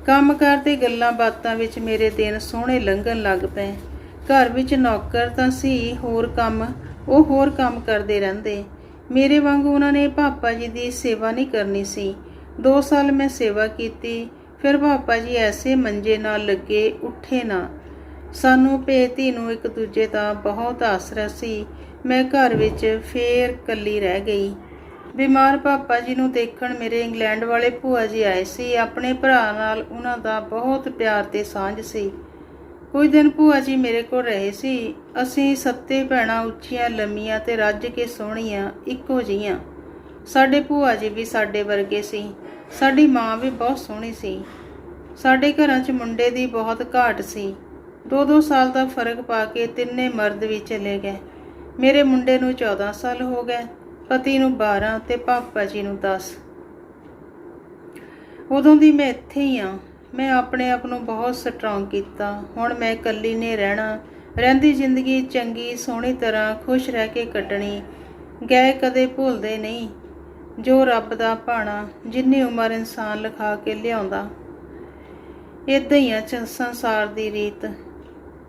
[SPEAKER 1] ਕੰਮ ਕਰਦੇ ਗੱਲਾਂ ਬਾਤਾਂ ਵਿੱਚ ਮੇਰੇ ਦਿਨ ਸੋਹਣੇ ਲੰਘਣ ਲੱਗ ਪਏ। ਘਰ ਵਿੱਚ ਨੌਕਰ ਤਾਂ ਸੀ, ਉਹ ਹੋਰ ਕੰਮ ਕਰਦੇ ਰਹਿੰਦੇ। ਮੇਰੇ ਵਾਂਗੂ ਉਹਨਾਂ ਨੇ ਪਾਪਾ ਜੀ ਦੀ ਸੇਵਾ ਨਹੀਂ ਕਰਨੀ ਸੀ। 2 ਸਾਲ ਮੈਂ ਸੇਵਾ ਕੀਤੀ। ਫਿਰ ਪਾਪਾ ਜੀ ਐਸੇ ਮੰਜੇ ਨਾਲ ਲੱਗੇ, ਉੱਠੇ ਨਾ। ਸਾਨੂੰ ਭੇਤੀ ਨੂੰ ਇੱਕ ਦੂਜੇ ਦਾ ਬਹੁਤ ਆਸਰਾ ਸੀ। ਮੈਂ ਘਰ ਵਿੱਚ ਫੇਰ ਇਕੱਲੀ ਰਹਿ ਗਈ। ਬਿਮਾਰ ਪਾਪਾ ਜੀ ਨੂੰ ਦੇਖਣ ਮੇਰੇ ਇੰਗਲੈਂਡ ਵਾਲੇ ਭੂਆ ਜੀ ਆਏ ਸੀ। ਆਪਣੇ ਭਰਾ ਨਾਲ ਉਹਨਾਂ ਦਾ ਬਹੁਤ ਪਿਆਰ ਤੇ ਸਾਂਝ ਸੀ। ਕੁਝ ਦਿਨ ਭੂਆ ਜੀ ਮੇਰੇ ਕੋਲ ਰਹੇ ਸੀ। ਅਸੀਂ 7 ਭੈਣਾਂ, ਉੱਚੀਆਂ ਲੰਮੀਆਂ ਤੇ ਰੱਜ ਕੇ ਸੋਹਣੀਆਂ, ਇੱਕੋ ਜਿਹੀਆਂ। ਸਾਡੇ ਭੂਆ ਜੀ ਵੀ ਸਾਡੇ ਵਰਗੇ ਸੀ। ਸਾਡੀ ਮਾਂ ਵੀ ਬਹੁਤ ਸੋਹਣੀ ਸੀ। ਸਾਡੇ ਘਰਾਂ 'ਚ ਮੁੰਡੇ ਦੀ ਬਹੁਤ ਘਾਟ ਸੀ। 2-2 ਸਾਲ ਦਾ ਫਰਕ ਪਾ ਕੇ ਤਿੰਨੇ ਮਰਦ ਵੀ ਚਲੇ ਗਏ। ਮੇਰੇ ਮੁੰਡੇ ਨੂੰ 14 ਸਾਲ ਹੋ ਗਏ, ਪਤੀ ਨੂੰ 12 ਤੇ ਪਾਪਾ ਜੀ ਨੂੰ 10। ਉਦੋਂ ਦੀ ਮੈਂ ਇੱਥੇ ਹੀ ਹਾਂ। ਮੈਂ ਆਪਣੇ ਆਪ ਨੂੰ ਬਹੁਤ ਸਟਰੋਂਗ ਕੀਤਾ। ਹੁਣ ਮੈਂ ਇਕੱਲੀ ਨੇ ਰਹਿੰਦੀ ਜ਼ਿੰਦਗੀ ਚੰਗੀ ਸੋਹਣੀ ਤਰ੍ਹਾਂ ਖੁਸ਼ ਰਹਿ ਕੇ ਕੱਟਣੀ। ਗਏ ਕਦੇ ਭੁੱਲਦੇ ਨਹੀਂ। ਜੋ ਰੱਬ ਦਾ ਭਾਣਾ, ਜਿੰਨੀ ਉਮਰ ਇਨਸਾਨ ਲਿਖਾ ਕੇ ਲਿਆਉਂਦਾ। ਇੱਦਾਂ ਹੀ ਆ ਸੰਸਾਰ ਦੀ ਰੀਤ।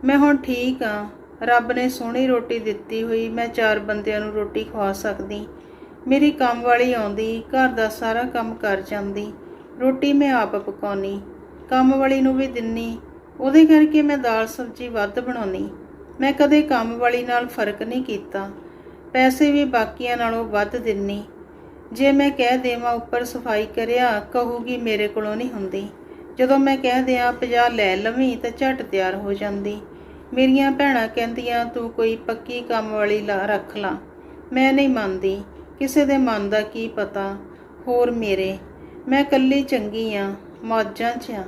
[SPEAKER 1] ਮੈਂ ਹੁਣ ਠੀਕ ਹਾਂ। ਰੱਬ ਨੇ ਸੋਹਣੀ ਰੋਟੀ ਦਿੱਤੀ ਹੋਈ। ਮੈਂ 4 ਬੰਦਿਆਂ ਨੂੰ ਰੋਟੀ ਖਵਾ ਸਕਦੀ। ਮੇਰੀ ਕੰਮ ਵਾਲੀ ਆਉਂਦੀ, ਘਰ ਦਾ ਸਾਰਾ ਕੰਮ ਕਰ ਜਾਂਦੀ। ਰੋਟੀ ਮੈਂ ਆਪ ਪਕਾਉਣੀ, ਕੰਮ ਵਾਲੀ ਨੂੰ ਵੀ ਦਿੰਨੀ। ਉਹਦੇ ਕਰਕੇ ਮੈਂ ਦਾਲ ਸਬਜ਼ੀ ਵੱਧ ਬਣਾਉਣੀ। ਮੈਂ ਕਦੇ ਕੰਮ ਵਾਲੀ ਨਾਲ ਫਰਕ ਨਹੀਂ ਕੀਤਾ। ਪੈਸੇ ਵੀ ਬਾਕੀਆਂ ਨਾਲੋਂ ਵੱਧ ਦਿੰਨੀ। ਜੇ ਮੈਂ ਕਹਿ ਦੇਵਾਂ ਉੱਪਰ ਸਫਾਈ ਕਰਿਆ, ਕਹੂਗੀ ਮੇਰੇ ਕੋਲੋਂ ਨਹੀਂ ਹੁੰਦੀ। ਜਦੋਂ ਮੈਂ ਕਹਿ ਦਿਆਂ 50 ਲੈ ਲਵੀਂ ਤਾਂ ਝੱਟ ਤਿਆਰ ਹੋ ਜਾਂਦੀ। ਮੇਰੀਆਂ ਭੈਣਾਂ ਕਹਿੰਦੀਆਂ ਤੂੰ ਕੋਈ ਪੱਕੀ ਕੰਮ ਵਾਲੀ ਰੱਖ ਲਾ। ਮੈਂ ਨਹੀਂ ਮੰਨਦੀ। ਕਿਸੇ ਦੇ ਮਨ ਦਾ ਕੀ ਪਤਾ। ਹੋਰ ਮੈਂ ਇਕੱਲੀ ਚੰਗੀ ਆ, ਮੌਜਾਂ 'ਚ ਆ।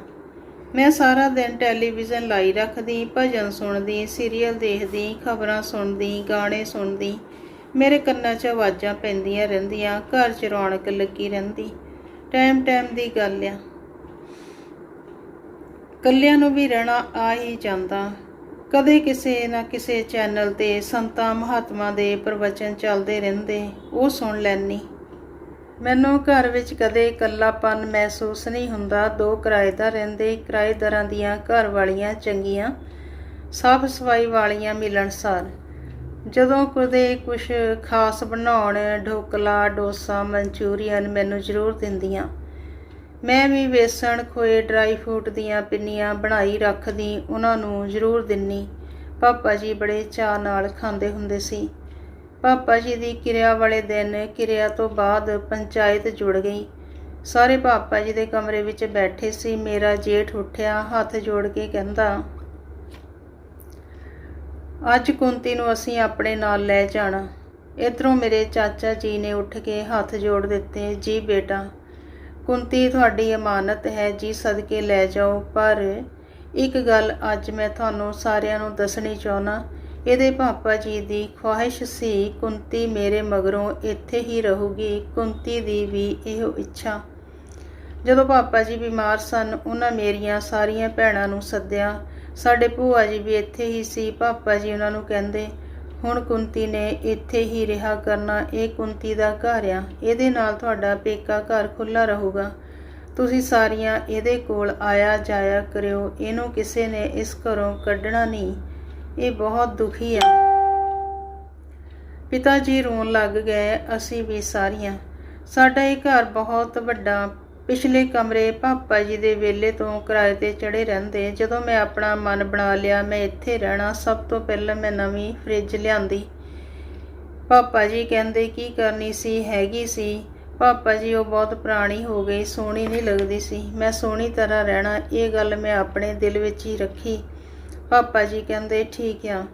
[SPEAKER 1] ਮੈਂ ਸਾਰਾ ਦਿਨ ਟੈਲੀਵਿਜ਼ਨ ਲਾਈ ਰੱਖਦੀ, ਭਜਨ ਸੁਣਦੀ, ਸੀਰੀਅਲ ਦੇਖਦੀ, ਖਬਰਾਂ ਸੁਣਦੀ, ਗਾਣੇ ਸੁਣਦੀ। ਮੇਰੇ ਕੰਨਾਂ 'ਚ ਆਵਾਜ਼ਾਂ ਪੈਂਦੀਆਂ ਰਹਿੰਦੀਆਂ। ਘਰ 'ਚ ਰੌਣਕ ਲੱਗੀ ਰਹਿੰਦੀ। ਟਾਈਮ ਦੀ ਗੱਲ ਆ। ਇਕੱਲਿਆਂ ਨੂੰ ਵੀ ਰਹਿਣਾ ਆ ਹੀ ਜਾਂਦਾ। ਕਦੇ ਕਿਸੇ ਨਾ ਕਿਸੇ ਚੈਨਲ 'ਤੇ ਸੰਤਾਂ ਮਹਾਤਮਾ ਦੇ ਪ੍ਰਵਚਨ ਚੱਲਦੇ ਰਹਿੰਦੇ, ਉਹ ਸੁਣ ਲੈਂਦੀ। ਮੈਨੂੰ ਘਰ ਵਿੱਚ ਕਦੇ ਇਕੱਲਾਪਨ ਮਹਿਸੂਸ ਨਹੀਂ ਹੁੰਦਾ। 2 ਕਿਰਾਏਦਾਰ ਰਹਿੰਦੇ। ਕਿਰਾਏਦਾਰਾਂ ਦੀਆਂ ਘਰ ਵਾਲੀਆਂ ਚੰਗੀਆਂ, ਸਾਫ਼ ਸਫਾਈ ਵਾਲੀਆਂ ਮਿਲਣਸਾਰ। ਜਦੋਂ ਕਦੇ ਕੁਛ ਖਾਸ ਬਣਾਉਣ, ਢੋਕਲਾ, ਡੋਸਾ, ਮਨਚੂਰੀਅਨ ਮੈਨੂੰ ਜ਼ਰੂਰ ਦਿੰਦੀਆਂ। ਮੈਂ ਵੀ ਵੇਸਣ, ਖੋਏ, ਡਰਾਈ ਫਰੂਟ ਦੀਆਂ ਪਿੰਨੀਆਂ ਬਣਾਈ ਰੱਖਦੀ, ਉਹਨਾਂ ਨੂੰ ਜ਼ਰੂਰ ਦਿੰਨੀ। ਪਾਪਾ ਜੀ ਬੜੇ ਚਾਅ ਨਾਲ ਖਾਂਦੇ ਹੁੰਦੇ ਸੀ। ਪਾਪਾ ਜੀ ਦੀ ਕਿਰਿਆ ਵਾਲੇ ਦਿਨ, ਕਿਰਿਆ ਤੋਂ ਬਾਅਦ ਪੰਚਾਇਤ ਜੁੜ ਗਈ। ਸਾਰੇ ਪਾਪਾ ਜੀ ਦੇ ਕਮਰੇ ਵਿੱਚ ਬੈਠੇ ਸੀ। ਮੇਰਾ ਜੇਠ ਉੱਠਿਆ, ਹੱਥ ਜੋੜ ਕੇ ਕਹਿੰਦਾ, ਅੱਜ ਕੁੰਤੀ ਨੂੰ ਅਸੀਂ ਆਪਣੇ ਨਾਲ ਲੈ ਜਾਣਾ। ਇੱਧਰੋਂ ਮੇਰੇ ਚਾਚਾ ਜੀ ਨੇ ਉੱਠ ਕੇ ਹੱਥ ਜੋੜ ਦਿੱਤੇ। ਜੀ ਬੇਟਾ, ਕੁੰਤੀ ਤੁਹਾਡੀ ਅਮਾਨਤ ਹੈ ਜੀ, ਸਦਕੇ ਲੈ ਜਾਓ। ਪਰ ਇੱਕ ਗੱਲ ਅੱਜ ਮੈਂ ਤੁਹਾਨੂੰ ਸਾਰਿਆਂ ਨੂੰ ਦੱਸਣੀ ਚਾਹੁੰਦਾ। ਇਹਦੇ ਪਾਪਾ ਜੀ ਦੀ ਖੁਆਇਸ਼ ਸੀ ਕੁੰਤੀ ਮੇਰੇ ਮਗਰੋਂ ਇੱਥੇ ਹੀ ਰਹੂਗੀ। ਕੁੰਤੀ ਦੀ ਵੀ ਇਹੋ ਇੱਛਾ। ਜਦੋਂ ਪਾਪਾ ਜੀ ਬਿਮਾਰ ਸਨ, ਉਹਨਾਂ ਮੇਰੀਆਂ ਸਾਰੀਆਂ ਭੈਣਾਂ ਨੂੰ ਸੱਦਿਆ। ਸਾਡੇ ਭੂਆ ਜੀ ਵੀ ਇੱਥੇ ਹੀ ਸੀ। ਪਾਪਾ ਜੀ ਉਹਨਾਂ ਨੂੰ ਕਹਿੰਦੇ, ਹੁਣ ਕੁੰਤੀ ਨੇ ਇੱਥੇ ਹੀ ਰਿਹਾ ਕਰਨਾ। ਇਹ ਕੁੰਤੀ ਦਾ ਘਰ ਆ। ਇਹਦੇ ਨਾਲ ਤੁਹਾਡਾ ਪੇਕਾ ਘਰ ਖੁੱਲ੍ਹਾ ਰਹੂਗਾ। ਤੁਸੀਂ ਸਾਰੀਆਂ ਇਹਦੇ ਕੋਲ ਆਇਆ ਜਾਇਆ ਕਰਿਓ। ਇਹਨੂੰ ਕਿਸੇ ਨੇ ਇਸ ਘਰੋਂ ਕੱਢਣਾ ਨਹੀਂ। ਇਹ ਬਹੁਤ ਦੁਖੀ ਆ। ਪਿਤਾ ਜੀ ਰੋਣ ਲੱਗ ਗਏ। ਅਸੀਂ ਵੀ ਸਾਰੀਆਂ। ਸਾਡਾ ਇਹ ਘਰ ਬਹੁਤ ਵੱਡਾ। ਪਿਛਲੇ ਕਮਰੇ ਪਾਪਾ ਜੀ ਦੇ ਵੇਲੇ ਤੋਂ ਕਿਰਾਏ 'ਤੇ ਚੜ੍ਹੇ ਰਹਿੰਦੇ। ਜਦੋਂ ਮੈਂ ਆਪਣਾ ਮਨ ਬਣਾ ਲਿਆ ਮੈਂ ਇੱਥੇ ਰਹਿਣਾ, ਸਭ ਤੋਂ ਪਹਿਲਾਂ ਮੈਂ ਨਵੀਂ ਫਰਿੱਜ ਲਿਆਂਦੀ। ਪਾਪਾ ਜੀ ਕਹਿੰਦੇ ਕੀ ਕਰਨੀ ਸੀ, ਹੈਗੀ ਸੀ। ਪਾਪਾ ਜੀ ਉਹ ਬਹੁਤ ਪੁਰਾਣੀ ਹੋ ਗਈ, ਸੋਹਣੀ ਨਹੀਂ ਲੱਗਦੀ ਸੀ। ਮੈਂ ਸੋਹਣੀ ਤਰ੍ਹਾਂ ਰਹਿਣਾ, ਇਹ ਗੱਲ ਮੈਂ ਆਪਣੇ ਦਿਲ ਵਿੱਚ ਹੀ ਰੱਖੀ। ਪਾਪਾ ਜੀ ਕਹਿੰਦੇ ਠੀਕ ਆ।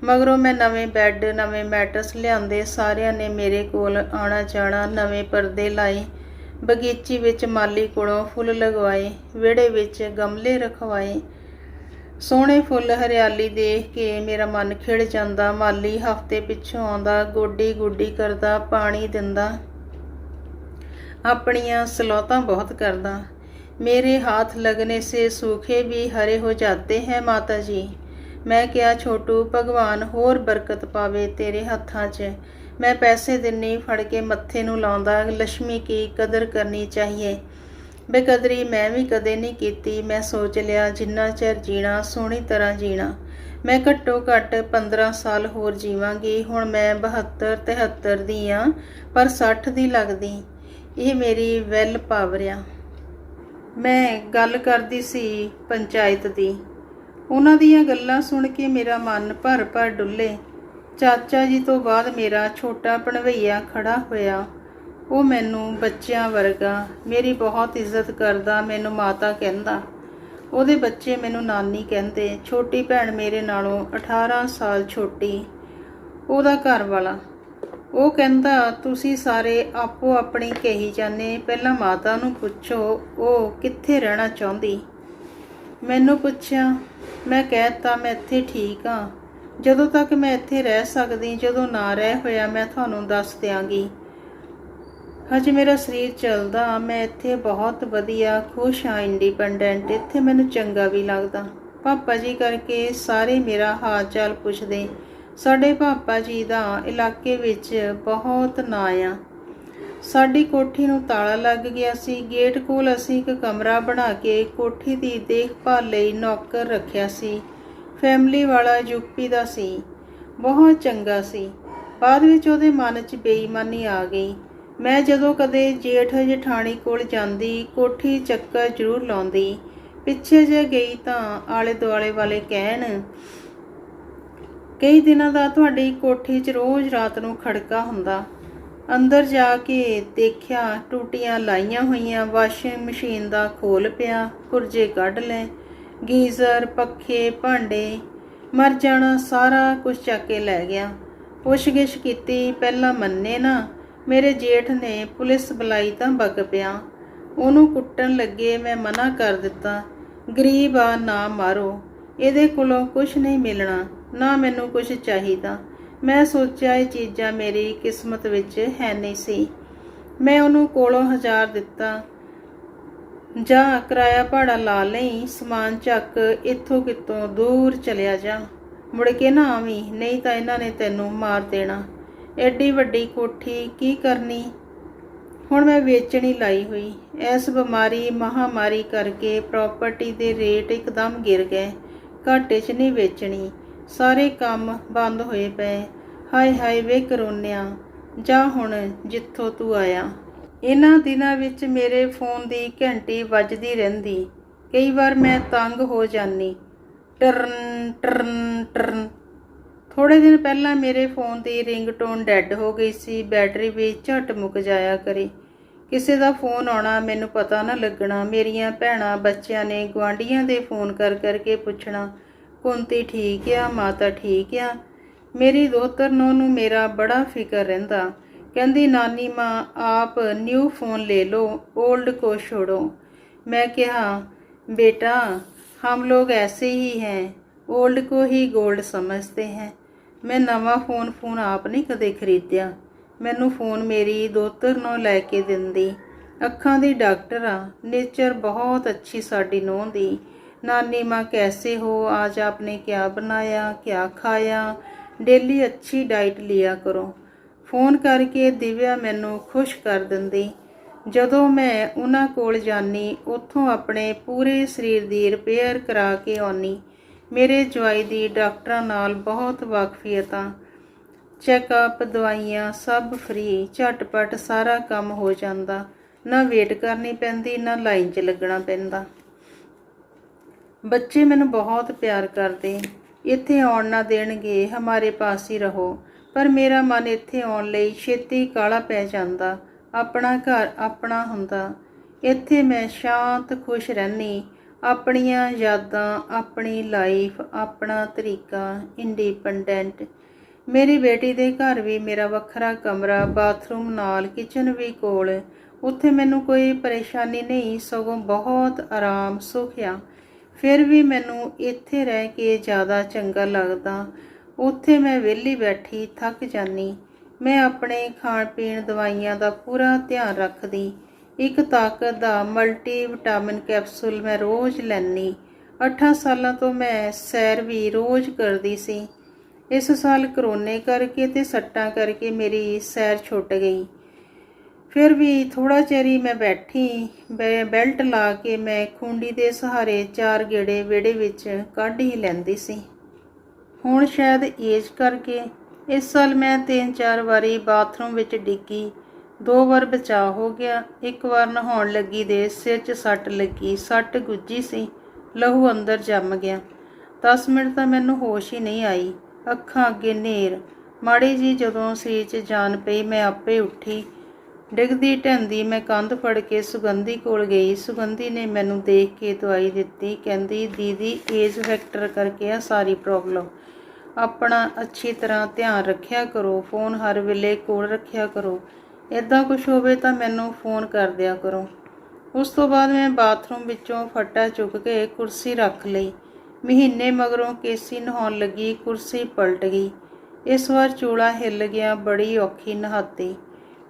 [SPEAKER 1] ਮਗਰੋਂ ਮੈਂ ਨਵੇਂ ਬੈੱਡ, ਨਵੇਂ ਮੈਟਰਸ ਲਿਆਂਦੇ। ਸਾਰਿਆਂ ਨੇ ਮੇਰੇ ਕੋਲ ਆਉਣਾ ਜਾਣਾ। ਨਵੇਂ ਪਰਦੇ ਲਾਏ। ਬਗੀਚੀ ਵਿੱਚ ਮਾਲੀ ਕੋਲੋਂ ਫੁੱਲ ਲਗਵਾਏ। ਵਿਹੜੇ ਵਿੱਚ ਗਮਲੇ ਰਖਵਾਏ। ਸੋਹਣੇ ਫੁੱਲ, ਹਰਿਆਲੀ ਦੇਖ ਕੇ ਮੇਰਾ ਮਨ ਖਿੜ ਜਾਂਦਾ। ਮਾਲੀ ਹਫ਼ਤੇ ਪਿੱਛੋਂ ਆਉਂਦਾ, ਗੋਡੀ ਗੁੱਡੀ ਕਰਦਾ, ਪਾਣੀ ਦਿੰਦਾ, ਆਪਣੀਆਂ ਸਲੌਤਾਂ ਬਹੁਤ ਕਰਦਾ। मेरे हाथ लगने से सूखे भी हरे हो जाते हैं माता जी। मैं क्या छोटू, भगवान होर बरकत पावे तेरे हत्थां 'ਚ। मैं पैसे दिन्नी, फड़ के मत्थे नूं लाउंदा। लक्ष्मी की कदर करनी चाहिए। बेकदरी मैं भी कदे नहीं कीती। मैं सोच लिया जिन्ना चिर जीना सोहनी तरह जीना। मैं घट्टो घट्ट 15 साल होर जीवांगी। हुण मैं 72-73 दी हाँ, पर 60 दी लगदी। ਇਹ ਮੇਰੀ ਵੈਲ ਪਾਵਰ ਆ। ਮੈਂ ਗੱਲ ਕਰਦੀ ਸੀ ਪੰਚਾਇਤ ਦੀ। ਉਹਨਾਂ ਦੀਆਂ ਗੱਲਾਂ ਸੁਣ ਕੇ ਮੇਰਾ ਮਨ ਭਰ ਭਰ ਡੁੱਲੇ। ਚਾਚਾ ਜੀ ਤੋਂ ਬਾਅਦ ਮੇਰਾ ਛੋਟਾ ਭਣਵਈਆ ਖੜਾ ਹੋਇਆ। ਉਹ ਮੈਨੂੰ ਬੱਚਿਆਂ ਵਰਗਾ, ਮੇਰੀ ਬਹੁਤ ਇੱਜ਼ਤ ਕਰਦਾ, ਮੈਨੂੰ ਮਾਤਾ ਕਹਿੰਦਾ। ਉਹਦੇ ਬੱਚੇ ਮੈਨੂੰ ਨਾਨੀ ਕਹਿੰਦੇ। ਛੋਟੀ ਭੈਣ ਮੇਰੇ ਨਾਲੋਂ 18 ਸਾਲ ਛੋਟੀ, ਉਹਦਾ ਘਰ ਵਾਲਾ। ਉਹ ਕਹਿੰਦਾ ਤੁਸੀਂ ਸਾਰੇ ਆਪੋ ਆਪਣੀ ਕਹੀ ਜਾਂਦੇ, ਪਹਿਲਾਂ ਮਾਤਾ ਨੂੰ ਪੁੱਛੋ ਉਹ ਕਿੱਥੇ ਰਹਿਣਾ ਚਾਹੁੰਦੀ। ਮੈਨੂੰ ਪੁੱਛਿਆ, ਮੈਂ ਕਹਿ ਦਿੱਤਾ ਮੈਂ ਇੱਥੇ ਠੀਕ ਹਾਂ, ਜਦੋਂ ਤੱਕ ਮੈਂ ਇੱਥੇ ਰਹਿ ਸਕਦੀ, ਜਦੋਂ ਨਾ ਰਹਿ ਹੋਇਆ ਮੈਂ ਤੁਹਾਨੂੰ ਦੱਸ ਦਿਆਂਗੀ। ਹਜੇ ਮੇਰਾ ਸਰੀਰ ਚੱਲਦਾ, ਮੈਂ ਇੱਥੇ ਬਹੁਤ ਵਧੀਆ ਖੁਸ਼ ਹਾਂ, ਇੰਡੀਪੈਂਡੈਂਟ। ਇੱਥੇ ਮੈਨੂੰ ਚੰਗਾ ਵੀ ਲੱਗਦਾ। ਪਾਪਾ ਜੀ ਕਰਕੇ ਸਾਰੇ ਮੇਰਾ ਹਾਲ ਚਾਲ ਪੁੱਛਦੇ। ਸਾਡੇ ਪਾਪਾ ਜੀ ਦਾ ਇਲਾਕੇ ਵਿੱਚ ਬਹੁਤ ਨਾਂ ਆ। ਸਾਡੀ ਕੋਠੀ ਨੂੰ ਤਾਲਾ ਲੱਗ ਗਿਆ ਸੀ। ਗੇਟ ਕੋਲ ਅਸੀਂ ਇੱਕ ਕਮਰਾ ਬਣਾ ਕੇ ਕੋਠੀ ਦੀ ਦੇਖਭਾਲ ਲਈ ਨੌਕਰ ਰੱਖਿਆ ਸੀ। ਫੈਮਿਲੀ ਵਾਲਾ ਯੂਪੀ ਦਾ ਸੀ, ਬਹੁਤ ਚੰਗਾ ਸੀ। ਬਾਅਦ ਵਿੱਚ ਉਹਦੇ ਮਨ 'ਚ ਬੇਈਮਾਨੀ ਆ ਗਈ। ਮੈਂ ਜਦੋਂ ਕਦੇ ਜੇਠ ਜਠਾਣੀ ਕੋਲ ਜਾਂਦੀ, ਕੋਠੀ ਚੱਕਰ ਜ਼ਰੂਰ ਲਾਉਂਦੀ। ਪਿੱਛੇ ਜੇ ਗਈ ਤਾਂ ਆਲੇ ਦੁਆਲੇ ਵਾਲੇ ਕਹਿਣ, ਕਈ ਦਿਨਾਂ ਦਾ ਤੁਹਾਡੀ ਕੋਠੀ 'ਚ ਰੋਜ਼ ਰਾਤ ਨੂੰ ਖੜਕਾ ਹੁੰਦਾ। ਅੰਦਰ ਜਾ ਕੇ ਦੇਖਿਆ, ਟੂਟੀਆਂ ਲਾਈਆਂ ਹੋਈਆਂ, ਵਾਸ਼ਿੰਗ ਮਸ਼ੀਨ ਦਾ ਖੋਲ ਪਿਆ, ਪੁਰਜੇ ਕੱਢ ਲਏ, ਗੀਜ਼ਰ, ਪੱਖੇ, ਭਾਂਡੇ। ਮਰ ਜਾਣਾ, ਸਾਰਾ ਕੁਝ ਚੱਕ ਕੇ ਲੈ ਗਿਆ। ਪੁੱਛਗਿੱਛ ਕੀਤੀ, ਪਹਿਲਾਂ ਮੰਨੇ ਨਾ। ਮੇਰੇ ਜੇਠ ਨੇ ਪੁਲਿਸ ਬੁਲਾਈ ਤਾਂ ਵਗ ਪਿਆ। ਉਹਨੂੰ ਕੁੱਟਣ ਲੱਗੇ, ਮੈਂ ਮਨਾ ਕਰ ਦਿੱਤਾ। ਗਰੀਬ ਆ, ਨਾ ਮਾਰੋ, ਇਹਦੇ ਕੋਲੋਂ ਕੁਝ ਨਹੀਂ ਮਿਲਣਾ, ਨਾ ਮੈਨੂੰ ਕੁਝ ਚਾਹੀਦਾ। ਮੈਂ ਸੋਚਿਆ ਇਹ ਚੀਜ਼ਾਂ ਮੇਰੀ ਕਿਸਮਤ ਵਿੱਚ ਹੈ ਨਹੀਂ ਸੀ। ਮੈਂ ਉਹਨੂੰ ਕੋਲੋਂ 1000 ਦਿੱਤਾ, ਜਾ ਕਿਰਾਇਆ ਭਾੜਾ ਲਾ ਲਈ, ਸਮਾਨ ਚੱਕ, ਇੱਥੋਂ ਕਿਤੋਂ ਦੂਰ ਚਲਿਆ ਜਾ, ਮੁੜ ਕੇ ਨਾ ਆਵੀਂ, ਨਹੀਂ ਤਾਂ ਇਹਨਾਂ ਨੇ ਤੈਨੂੰ ਮਾਰ ਦੇਣਾ। ਐਡੀ ਵੱਡੀ ਕੋਠੀ ਕੀ ਕਰਨੀ। ਹੁਣ ਮੈਂ ਵੇਚਣੀ ਲਾਈ ਹੋਈ। ਇਸ ਬਿਮਾਰੀ ਮਹਾਮਾਰੀ ਕਰਕੇ ਪ੍ਰਾਪਰਟੀ ਦੇ ਰੇਟ ਇੱਕਦਮ ਗਿਰ ਗਏ। ਘਾਟੇ 'ਚ ਨਹੀਂ ਵੇਚਣੀ, ਸਾਰੇ ਕੰਮ ਬੰਦ ਹੋਏ ਪਏ। ਹਾਏ ਹਾਏ ਵੇ ਕਰੋਨਿਆ, ਜਾ ਹੁਣ ਜਿੱਥੋਂ ਤੂੰ ਆਇਆ। ਇਹਨਾਂ ਦਿਨਾਂ ਵਿੱਚ ਮੇਰੇ ਫੋਨ ਦੀ ਘੰਟੀ ਵੱਜਦੀ ਰਹਿੰਦੀ। ਕਈ ਵਾਰ ਮੈਂ ਤੰਗ ਹੋ ਜਾਂਦੀ। Turn turn turn. ਥੋੜ੍ਹੇ ਦਿਨ ਪਹਿਲਾਂ ਮੇਰੇ ਫੋਨ ਦੀ ਰਿੰਗਟੋਨ ਡੈੱਡ ਹੋ ਗਈ ਸੀ। ਬੈਟਰੀ ਵੀ ਝੱਟ ਮੁੱਕ ਜਾਇਆ ਕਰੇ। ਕਿਸੇ ਦਾ ਫੋਨ ਆਉਣਾ, ਮੈਨੂੰ ਪਤਾ ਨਾ ਲੱਗਣਾ। ਮੇਰੀਆਂ ਭੈਣਾਂ ਬੱਚਿਆਂ ਨੇ ਗੁਆਂਢੀਆਂ ਦੇ ਫੋਨ ਕਰ ਕਰਕੇ ਪੁੱਛਣਾ, ਕੁੰਤੀ ਠੀਕ ਆ, ਮਾਤਾ ਠੀਕ ਆ। ਮੇਰੀ ਦੋਹਤਰ ਨੂੰ ਮੇਰਾ ਬੜਾ ਫਿਕਰ ਰਹਿੰਦਾ। ਕਹਿੰਦੀ ਨਾਨੀ ਮਾँ आप न्यू फ़ोन ले लो, ओल्ड को छोड़ो। मैं कहा बेटा हम लोग ऐसे ही हैं, ओल्ड को ही गोल्ड समझते हैं। मैं नवा फ़ोन आप नहीं कदे खरीदिया। मैनू फ़ोन मेरी दोहतर नौ लैके दिंदी। अखां दी डॉक्टर आ, नेचर बहुत अच्छी साडी नूंह दी। नानी माँ कैसे हो, आज आपने क्या बनाया, क्या खाया, डेली अच्छी डाइट लिया करो। फ़ोन करके दिव्या मैनू खुश कर दिंदी। ਜਦੋਂ ਮੈਂ ਉਹਨਾਂ ਕੋਲ ਜਾਨੀ, ਉੱਥੋਂ ਆਪਣੇ ਪੂਰੇ ਸਰੀਰ ਦੀ ਰਿਪੇਅਰ ਕਰਾ ਕੇ ਆਉਣੀ। ਮੇਰੇ ਜਵਾਈ ਦੀ ਡਾਕਟਰਾਂ ਨਾਲ ਬਹੁਤ ਵਾਕਫੀਅਤ ਆ। ਚੈੱਕਅਪ, ਦਵਾਈਆਂ ਸਭ ਫ੍ਰੀ, ਝਟਪਟ ਸਾਰਾ ਕੰਮ ਹੋ ਜਾਂਦਾ। ਨਾ ਵੇਟ ਕਰਨੀ ਪੈਂਦੀ, ਨਾ ਲਾਈਨ 'ਚ ਲੱਗਣਾ ਪੈਂਦਾ। ਬੱਚੇ ਮੈਨੂੰ ਬਹੁਤ ਪਿਆਰ ਕਰਦੇ। ਇੱਥੇ ਆਉਣ ਨਾ ਦੇਣਗੇ, ਹਮਾਰੇ ਪਾਸ ਹੀ ਰਹੋ। ਪਰ ਮੇਰਾ ਮਨ ਇੱਥੇ ਆਉਣ ਲਈ ਛੇਤੀ ਕਾਹਲਾ ਪੈ ਜਾਂਦਾ। ਆਪਣਾ ਘਰ ਆਪਣਾ ਹੁੰਦਾ। ਇੱਥੇ ਮੈਂ ਸ਼ਾਂਤ ਖੁਸ਼ ਰਹਿੰਦੀ। ਆਪਣੀਆਂ ਯਾਦਾਂ, ਆਪਣੀ ਲਾਈਫ, ਆਪਣਾ ਤਰੀਕਾ, ਇੰਡੀਪੈਂਡੈਂਟ। ਮੇਰੀ ਬੇਟੀ ਦੇ ਘਰ ਵੀ ਮੇਰਾ ਵੱਖਰਾ ਕਮਰਾ, ਬਾਥਰੂਮ ਨਾਲ, ਕਿਚਨ ਵੀ ਕੋਲ। ਉੱਥੇ ਮੈਨੂੰ ਕੋਈ ਪਰੇਸ਼ਾਨੀ ਨਹੀਂ, ਸਗੋਂ ਬਹੁਤ ਆਰਾਮ, ਸੁੱਖ ਆ। ਫਿਰ ਵੀ ਮੈਨੂੰ ਇੱਥੇ ਰਹਿ ਕੇ ਜ਼ਿਆਦਾ ਚੰਗਾ ਲੱਗਦਾ। ਉੱਥੇ ਮੈਂ ਵਿਹਲੀ ਬੈਠੀ ਥੱਕ ਜਾਂਦੀ। ਮੈਂ ਆਪਣੇ ਖਾਣ ਪੀਣ, ਦਵਾਈਆਂ ਦਾ ਪੂਰਾ ਧਿਆਨ ਰੱਖਦੀ। ਇੱਕ ਤਾਕਤ ਦਾ ਮਲਟੀ ਵਿਟਾਮਿਨ ਕੈਪਸੂਲ ਮੈਂ ਰੋਜ਼ ਲੈਂਦੀ। 8 ਸਾਲਾਂ ਤੋਂ ਮੈਂ ਸੈਰ ਵੀ ਰੋਜ਼ ਕਰਦੀ ਸੀ। ਇਸ ਸਾਲ ਕਰੋਨੇ ਕਰਕੇ ਤੇ ਸੱਟਾਂ ਕਰਕੇ ਮੇਰੀ ਸੈਰ ਛੁੱਟ ਗਈ। ਫਿਰ ਵੀ ਥੋੜ੍ਹਾ ਚਿਰ ਹੀ ਮੈਂ ਬੈਠੀ। ਬੈਲਟ ਲਾ ਕੇ ਮੈਂ ਖੂੰਡੀ ਦੇ ਸਹਾਰੇ 4 ਗੇੜੇ ਵਿਹੜੇ ਵਿੱਚ ਕੱਢ ਹੀ ਲੈਂਦੀ ਸੀ। ਹੁਣ ਸ਼ਾਇਦ ਏਜ ਕਰਕੇ ਇਸ ਸਾਲ ਮੈਂ 3-4 ਵਾਰੀ ਬਾਥਰੂਮ ਵਿੱਚ ਡਿੱਗੀ। 2 ਵਾਰ ਬਚਾਅ ਹੋ ਗਿਆ। ਇੱਕ ਵਾਰ ਨਹਾਉਣ ਲੱਗੀ ਦੇ ਸਿਰ 'ਚ ਸੱਟ ਲੱਗੀ। ਸੱਟ ਗੁੱਝੀ ਸੀ, ਲਹੂ ਅੰਦਰ ਜੰਮ ਗਿਆ। 10 ਮਿੰਟ ਤਾਂ ਮੈਨੂੰ ਹੋਸ਼ ਹੀ ਨਹੀਂ ਆਈ। ਅੱਖਾਂ ਅੱਗੇ ਨੇਰ। ਮਾੜੀ ਜੀ ਜਦੋਂ ਸਰੀਰ 'ਚ ਜਾਨ ਪਈ ਮੈਂ ਆਪੇ ਉੱਠੀ। ਡਿੱਗਦੀ ਢਹਿੰਦੀ ਮੈਂ ਕੰਧ ਫੜ ਕੇ ਸੁਗੰਧੀ ਕੋਲ ਗਈ। ਸੁਗੰਧੀ ਨੇ ਮੈਨੂੰ ਦੇਖ ਕੇ ਦਵਾਈ ਦਿੱਤੀ। ਕਹਿੰਦੀ, ਦੀਦੀ ਏਜ ਫੈਕਟਰ ਕਰਕੇ ਆ ਸਾਰੀ ਪ੍ਰੋਬਲਮ। ਆਪਣਾ ਅੱਛੀ ਤਰ੍ਹਾਂ ਧਿਆਨ ਰੱਖਿਆ ਕਰੋ। ਫੋਨ ਹਰ ਵੇਲੇ ਕੋਲ ਰੱਖਿਆ ਕਰੋ। ਇੱਦਾਂ ਕੁਛ ਹੋਵੇ ਤਾਂ ਮੈਨੂੰ ਫੋਨ ਕਰ ਦਿਆ ਕਰੋ। ਉਸ ਤੋਂ ਬਾਅਦ ਮੈਂ ਬਾਥਰੂਮ ਵਿੱਚੋਂ ਫੱਟਾ ਚੁੱਕ ਕੇ ਕੁਰਸੀ ਰੱਖ ਲਈ। ਮਹੀਨੇ ਮਗਰੋਂ ਕੇਸੀ ਨਹਾਉਣ ਲੱਗੀ, ਕੁਰਸੀ ਪਲਟ ਗਈ। ਇਸ ਵਾਰ ਚੂਲਾ ਹਿੱਲ ਗਿਆ। ਬੜੀ ਔਖੀ ਨਹਾਤੀ।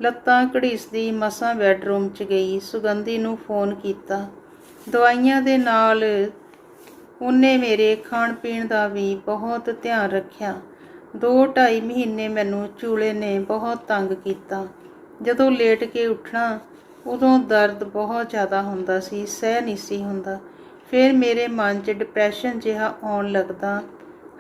[SPEAKER 1] ਲੱਤਾਂ ਘੜੀਸਦੀ ਮਸਾਂ ਬੈੱਡਰੂਮ 'ਚ ਗਈ। ਸੁਗੰਧੀ ਨੂੰ ਫੋਨ ਕੀਤਾ। ਦਵਾਈਆਂ ਦੇ ਨਾਲ ਉਹਨੇ ਮੇਰੇ ਖਾਣ ਪੀਣ ਦਾ ਵੀ ਬਹੁਤ ਧਿਆਨ ਰੱਖਿਆ। 2-2.5 ਮਹੀਨੇ ਮੈਨੂੰ ਚੂਲੇ ਨੇ ਬਹੁਤ ਤੰਗ ਕੀਤਾ। ਜਦੋਂ ਲੇਟ ਕੇ ਉੱਠਣਾ ਉਦੋਂ ਦਰਦ ਬਹੁਤ ਜ਼ਿਆਦਾ ਹੁੰਦਾ ਸੀ, ਸਹਿ ਨਹੀਂ ਸੀ ਹੁੰਦਾ। ਫਿਰ ਮੇਰੇ ਮਨ 'ਚ ਡਿਪਰੈਸ਼ਨ ਜਿਹਾ ਆਉਣ ਲੱਗਦਾ।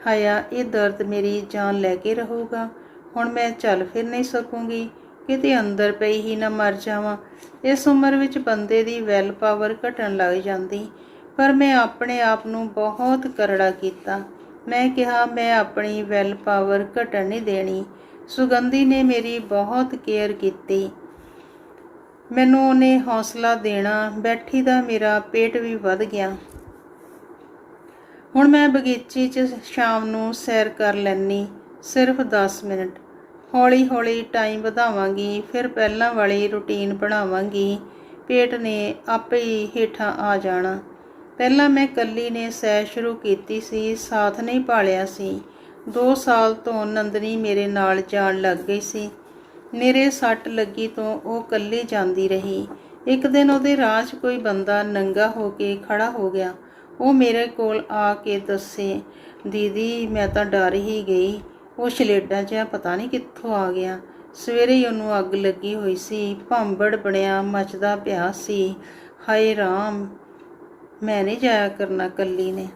[SPEAKER 1] ਹਾਇਆ, ਇਹ ਦਰਦ ਮੇਰੀ ਜਾਨ ਲੈ ਕੇ ਰਹੂਗਾ। ਹੁਣ ਮੈਂ ਚੱਲ ਫਿਰ ਨਹੀਂ ਸਕੂੰਗੀ। ਕਿਤੇ ਅੰਦਰ ਪਈ ਹੀ ਨਾ ਮਰ ਜਾਵਾਂ। ਇਸ ਉਮਰ ਵਿੱਚ ਬੰਦੇ ਦੀ ਵੈਲ ਪਾਵਰ ਘਟਣ ਲੱਗ ਜਾਂਦੀ। ਪਰ ਮੈਂ ਆਪਣੇ ਆਪ ਨੂੰ ਬਹੁਤ ਕਰੜਾ ਕੀਤਾ। ਮੈਂ ਕਿਹਾ, ਮੈਂ ਆਪਣੀ ਵੈਲ ਪਾਵਰ ਘਟਣ ਨਹੀਂ ਦੇਣੀ। ਸੁਗੰਧੀ ਨੇ ਮੇਰੀ ਬਹੁਤ ਕੇਅਰ ਕੀਤੀ। ਮੈਨੂੰ ਉਹਨੇ ਹੌਸਲਾ ਦੇਣਾ। ਬੈਠੀ ਦਾ ਮੇਰਾ ਪੇਟ ਵੀ ਵੱਧ ਗਿਆ। ਹੁਣ ਮੈਂ ਬਗੀਚੀ 'ਚ ਸ਼ਾਮ ਨੂੰ ਸੈਰ ਕਰ ਲੈਂਦੀ, ਸਿਰਫ 10 ਮਿੰਟ। ਹੌਲੀ ਹੌਲੀ ਟਾਈਮ ਵਧਾਵਾਂਗੀ, ਫਿਰ ਪਹਿਲਾਂ ਵਾਲੀ ਰੂਟੀਨ ਬਣਾਵਾਂਗੀ। ਪੇਟ ਨੇ ਆਪੇ ਹੀ ਹੇਠਾਂ ਆ ਜਾਣਾ। ਪਹਿਲਾਂ ਮੈਂ ਇਕੱਲੀ ਨੇ ਸੈਰ ਸ਼ੁਰੂ ਕੀਤੀ ਸੀ, ਸਾਥ ਨਹੀਂ ਭਾਲਿਆ ਸੀ। 2 ਸਾਲ ਤੋਂ ਨੰਦਨੀ ਮੇਰੇ ਨਾਲ ਜਾਣ ਲੱਗ ਗਈ ਸੀ। ਮੇਰੇ ਸੱਟ ਲੱਗੀ ਤੋਂ ਉਹ ਇਕੱਲੀ ਜਾਂਦੀ ਰਹੀ। ਇੱਕ ਦਿਨ ਉਹਦੇ ਰਾਹ 'ਚ ਕੋਈ ਬੰਦਾ ਨੰਗਾ ਹੋ ਕੇ ਖੜਾ ਹੋ ਗਿਆ। ਉਹ ਮੇਰੇ ਕੋਲ ਆ ਕੇ ਦੱਸੇ, ਦੀਦੀ ਮੈਂ ਤਾਂ ਡਰ ਹੀ ਗਈ। ਉਹ ਛਲੇਡਾ ਜਿਹਾ ਪਤਾ ਨਹੀਂ ਕਿੱਥੋਂ ਆ ਗਿਆ। ਸਵੇਰੇ ਹੀ ਉਹਨੂੰ ਅੱਗ ਲੱਗੀ ਹੋਈ ਸੀ। ਭਾਂਬੜ ਬਣਿਆ ਮੱਚਦਾ ਪਿਆ ਸੀ। ਹਾਏ ਰਾਮ, ਮੈਂ ਨਹੀਂ ਜਾਇਆ ਕਰਨਾ ਇਕੱਲੀ ਨੇ।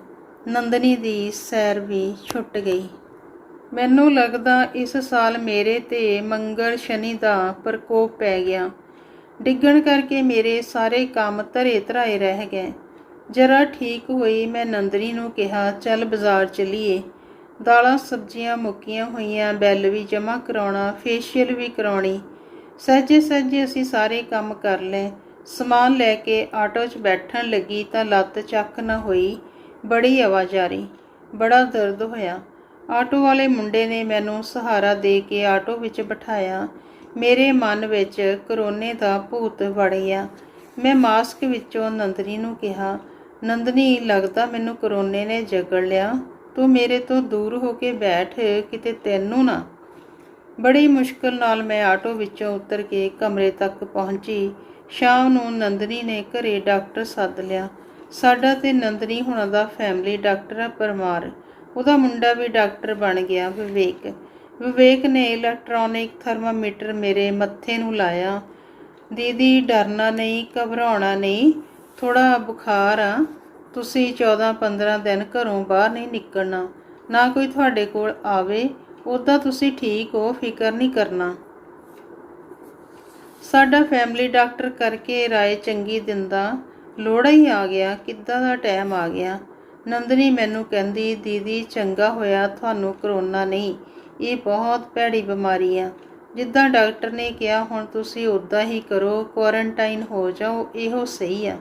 [SPEAKER 1] ਨੰਦਨੀ ਦੀ ਸੈਰ ਵੀ ਛੁੱਟ ਗਈ। ਮੈਨੂੰ ਲੱਗਦਾ ਇਸ ਸਾਲ ਮੇਰੇ 'ਤੇ ਮੰਗਲ ਸ਼ਨੀ ਦਾ ਪ੍ਰਕੋਪ ਪੈ ਗਿਆ। ਡਿੱਗਣ ਕਰਕੇ ਮੇਰੇ ਸਾਰੇ ਕੰਮ ਧਰੇ ਧਰਾਏ ਰਹਿ ਗਏ। ਜਰਾ ਠੀਕ ਹੋਈ ਮੈਂ ਨੰਦਨੀ ਨੂੰ ਕਿਹਾ, ਚੱਲ ਬਾਜ਼ਾਰ ਚੱਲੀਏ। ਦਾਲਾਂ ਸਬਜ਼ੀਆਂ ਮੁੱਕੀਆਂ ਹੋਈਆਂ, ਬਿੱਲ ਵੀ ਜਮ੍ਹਾਂ ਕਰਾਉਣਾ, ਫੇਸ਼ੀਅਲ ਵੀ ਕਰਾਉਣੀ। ਸਹਿਜੇ ਸਹਿਜੇ ਅਸੀਂ ਸਾਰੇ ਕੰਮ ਕਰ ਲਏ। ਸਮਾਨ ਲੈ ਕੇ ਆਟੋ 'ਚ ਬੈਠਣ ਲੱਗੀ ਤਾਂ ਲੱਤ ਚੱਕ ਨਾ ਹੋਈ। ਬੜੀ ਆਵਾਜ਼ਾਰੀ, ਬੜਾ ਦਰਦ ਹੋਇਆ। ਆਟੋ ਵਾਲੇ ਮੁੰਡੇ ਨੇ ਮੈਨੂੰ ਸਹਾਰਾ ਦੇ ਕੇ ਆਟੋ ਵਿੱਚ ਬਿਠਾਇਆ। ਮੇਰੇ ਮਨ ਵਿੱਚ ਕਰੋਨੇ ਦਾ ਭੂਤ ਵੜ ਗਿਆ। ਮੈਂ ਮਾਸਕ ਵਿੱਚੋਂ ਨੰਦਨੀ ਨੂੰ ਕਿਹਾ, ਨੰਦਨੀ ਲੱਗਦਾ ਮੈਨੂੰ ਕਰੋਨੇ ਨੇ ਜਕੜ ਲਿਆ। ਤੂੰ ਮੇਰੇ ਤੋਂ ਦੂਰ ਹੋ ਕੇ ਬੈਠ, ਕਿਤੇ ਤੈਨੂੰ ਨਾ। ਬੜੀ ਮੁਸ਼ਕਲ ਨਾਲ ਮੈਂ ਆਟੋ ਵਿੱਚੋਂ ਉਤਰ ਕੇ ਕਮਰੇ ਤੱਕ ਪਹੁੰਚੀ। ਸ਼ਾਮ ਨੂੰ ਨੰਦਨੀ ਨੇ ਘਰੇ ਡਾਕਟਰ ਸੱਦ ਲਿਆ। ਸਾਡਾ ਤੇ ਨੰਦਨੀ ਹੁਣਾਂ ਦਾ ਫੈਮਿਲੀ ਡਾਕਟਰ ਆ ਪਰਮਾਰ। ਉਹਦਾ ਮੁੰਡਾ ਵੀ ਡਾਕਟਰ ਬਣ ਗਿਆ, ਵਿਵੇਕ। ਵਿਵੇਕ ਨੇ ਇਲੈਕਟ੍ਰੋਨਿਕ ਥਰਮਾਮੀਟਰ ਮੇਰੇ ਮੱਥੇ ਨੂੰ ਲਾਇਆ। ਦੀਦੀ ਡਰਨਾ ਨਹੀਂ, ਘਬਰਾਉਣਾ ਨਹੀਂ, ਥੋੜ੍ਹਾ ਬੁਖਾਰ ਆ। ਤੁਸੀਂ 14-15 ਦਿਨ ਘਰੋਂ ਬਾਹਰ ਨਹੀਂ ਨਿਕਲਣਾ, ਨਾ ਕੋਈ ਤੁਹਾਡੇ ਕੋਲ ਆਵੇ। ਉੱਦਾਂ ਤੁਸੀਂ ਠੀਕ ਹੋ, ਫਿਕਰ ਨਹੀਂ ਕਰਨਾ। ਸਾਡਾ ਫੈਮਿਲੀ ਡਾਕਟਰ ਕਰਕੇ ਰਾਏ ਚੰਗੀ ਦਿੰਦਾ। ਲੋੜਾ ਹੀ ਆ ਗਿਆ, ਕਿੱਦਾਂ ਦਾ ਟਾਈਮ ਆ ਗਿਆ। ਨੰਦਨੀ ਮੈਨੂੰ ਕਹਿੰਦੀ, ਦੀਦੀ ਚੰਗਾ ਹੋਇਆ ਤੁਹਾਨੂੰ ਕਰੋਨਾ ਨਹੀਂ, ਇਹ ਬਹੁਤ ਭੈੜੀ ਬਿਮਾਰੀ ਆ। ਜਿੱਦਾਂ ਡਾਕਟਰ ਨੇ ਕਿਹਾ ਹੁਣ ਤੁਸੀਂ ਉੱਦਾਂ ਹੀ ਕਰੋ, ਕੁਆਰੰਟਾਈਨ ਹੋ ਜਾਓ, ਇਹੋ ਸਹੀ ਆ।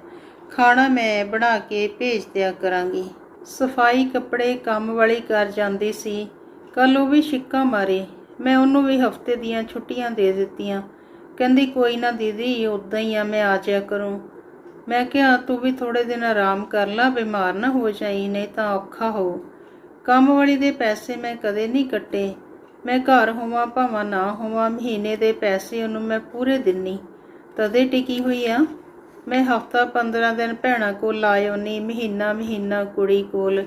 [SPEAKER 1] ਖਾਣਾ ਮੈਂ ਬਣਾ ਕੇ ਭੇਜ ਦਿਆ ਕਰਾਂਗੀ। ਸਫਾਈ ਕੱਪੜੇ ਕੰਮ ਵਾਲੀ ਕਰ ਜਾਂਦੀ ਸੀ। ਕੱਲ੍ਹ ਉਹ ਵੀ ਛਿੱਕਾਂ ਮਾਰੇ। ਮੈਂ ਉਹਨੂੰ ਵੀ ਹਫ਼ਤੇ ਦੀਆਂ ਛੁੱਟੀਆਂ ਦੇ ਦਿੱਤੀਆਂ। ਕਹਿੰਦੀ, ਕੋਈ ਨਾ ਦੀਦੀ, ਉੱਦਾਂ ਹੀ ਆ, ਮੈਂ ਆ ਜਾਇਆ ਕਰੂੰ। ਮੈਂ ਕਿਹਾ, ਤੂੰ ਵੀ ਥੋੜ੍ਹੇ ਦਿਨ ਆਰਾਮ ਕਰ ਲਾ, ਬਿਮਾਰ ਨਾ ਹੋ ਜਾਈ, ਨਹੀਂ ਤਾਂ ਔਖਾ ਹੋਊ। ਕੰਮ ਵਾਲੀ ਦੇ ਪੈਸੇ ਮੈਂ ਕਦੇ ਨਹੀਂ ਕੱਟੇ। ਮੈਂ ਘਰ ਹੋਵਾਂ ਭਾਵਾਂ ਨਾ ਹੋਵਾਂ, ਮਹੀਨੇ ਦੇ ਪੈਸੇ ਉਹਨੂੰ ਮੈਂ ਪੂਰੇ ਦਿੰਨੀ। ਤਦੇ ਟਿਕੀ ਹੋਈ ਆ। ਮੈਂ ਹਫ਼ਤਾ 15 ਦਿਨ ਭੈਣਾਂ ਕੋਲ ਲਾ ਆਉਂਦੀ, ਮਹੀਨਾ ਕੁੜੀ ਕੋਲ।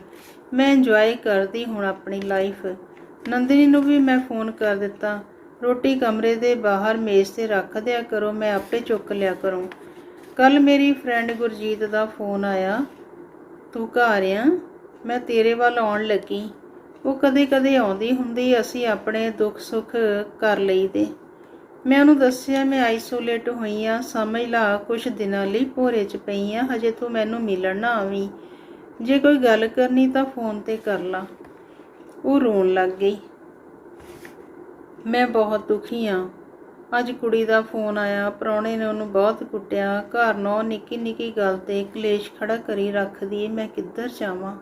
[SPEAKER 1] ਮੈਂ ਇੰਜੋਏ ਕਰਦੀ ਹੁਣ ਆਪਣੀ ਲਾਈਫ। ਨੰਦਨੀ ਨੂੰ ਵੀ ਮੈਂ ਫੋਨ ਕਰ ਦਿੱਤਾ, ਰੋਟੀ ਕਮਰੇ ਦੇ ਬਾਹਰ ਮੇਜ਼ 'ਤੇ ਰੱਖ ਦਿਆ ਕਰੋ, ਮੈਂ ਆਪੇ ਚੁੱਕ ਲਿਆ ਕਰੂੰ। ਕੱਲ੍ਹ ਮੇਰੀ ਫਰੈਂਡ ਗੁਰਜੀਤ ਦਾ ਫੋਨ ਆਇਆ, ਤੂੰ ਘਰ ਆ? ਮੈਂ ਤੇਰੇ ਵੱਲ ਆਉਣ ਲੱਗੀ। ਉਹ ਕਦੇ ਕਦੇ ਆਉਂਦੀ ਹੁੰਦੀ, ਅਸੀਂ ਆਪਣੇ ਦੁੱਖ ਸੁੱਖ ਕਰ ਲਈਦੇ। ਮੈਂ ਉਹਨੂੰ ਦੱਸਿਆ ਮੈਂ ਆਈਸੋਲੇਟ ਹੋਈ ਆ, ਸਮਝ ਲਾ ਕੁਛ ਦਿਨਾਂ ਲਈ ਭੋਰੇ 'ਚ ਪਈ ਆ, ਹਜੇ ਤੂੰ ਮੈਨੂੰ ਮਿਲਣ ਨਾ ਆਵੀਂ, ਜੇ ਕੋਈ ਗੱਲ ਕਰਨੀ ਤਾਂ ਫੋਨ ਤੇ ਕਰ ਲਾ। ਉਹ ਰੋਣ ਲੱਗ ਗਈ। ਮੈਂ ਬਹੁਤ ਦੁਖੀ ਆ। ਅੱਜ ਕੁੜੀ ਦਾ ਫੋਨ ਆਇਆ, ਪ੍ਰਾਹੁਣੇ ਨੇ ਉਹਨੂੰ ਬਹੁਤ ਕੁੱਟਿਆ, ਘਰ ਨੂੰ ਨਿੱਕੀ ਨਿੱਕੀ ਗੱਲ ਤੇ ਕਲੇਸ਼ ਖੜਾ ਕਰੀ ਰੱਖਦੀ, ਮੈਂ ਕਿੱਧਰ ਜਾਵਾਂ।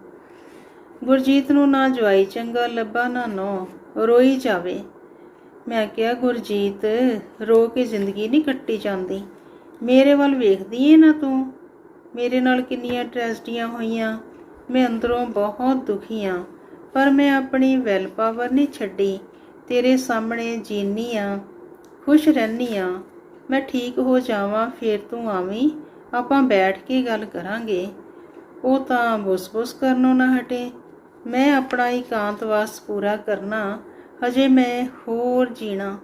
[SPEAKER 1] ਗੁਰਜੀਤ ਨੂੰ ਨਾ ਜਵਾਈ ਚੰਗਾ ਲੱਭਾ ਨਾ ਨੋ, ਰੋਈ ਜਾਵੇ। ਮੈਂ ਕਿਹਾ ਗੁਰਜੀਤ, ਰੋ ਕੇ ਜ਼ਿੰਦਗੀ ਨਹੀਂ ਕੱਟੀ ਜਾਂਦੀ, ਮੇਰੇ ਵੱਲ ਵੇਖਦੀ ਏ ਨਾ ਤੂੰ, ਮੇਰੇ ਨਾਲ ਕਿੰਨੀਆਂ ਟ੍ਰੈਜਡੀਆਂ ਹੋਈਆਂ। ਮੈਂ ਅੰਦਰੋਂ ਬਹੁਤ ਦੁਖੀ ਆ, ਪਰ ਮੈਂ ਆਪਣੀ ਵੈਲ ਪਾਵਰ ਨਹੀਂ ਛੱਡੀ, ਤੇਰੇ ਸਾਹਮਣੇ ਜੀਨੀ ਆ, ਖੁਸ਼ ਰਹਿੰਦੀ ਆ। ਮੈਂ ਠੀਕ ਹੋ ਜਾਵਾਂ ਫੇਰ ਤੂੰ ਆਵੀਂ, ਆਪਾਂ ਬੈਠ ਕੇ ਗੱਲ ਕਰਾਂਗੇ। ਉਹ ਤਾਂ ਬੁੱਸ-ਬੁੱਸ ਕਰਨੋਂ ਨਾ ਹਟੇ। ਮੈਂ ਆਪਣਾ ਇਕਾਂਤਵਾਸ ਪੂਰਾ ਕਰਨਾ, ਹਜੇ ਮੈਂ ਹੋਰ ਜੀਣਾ,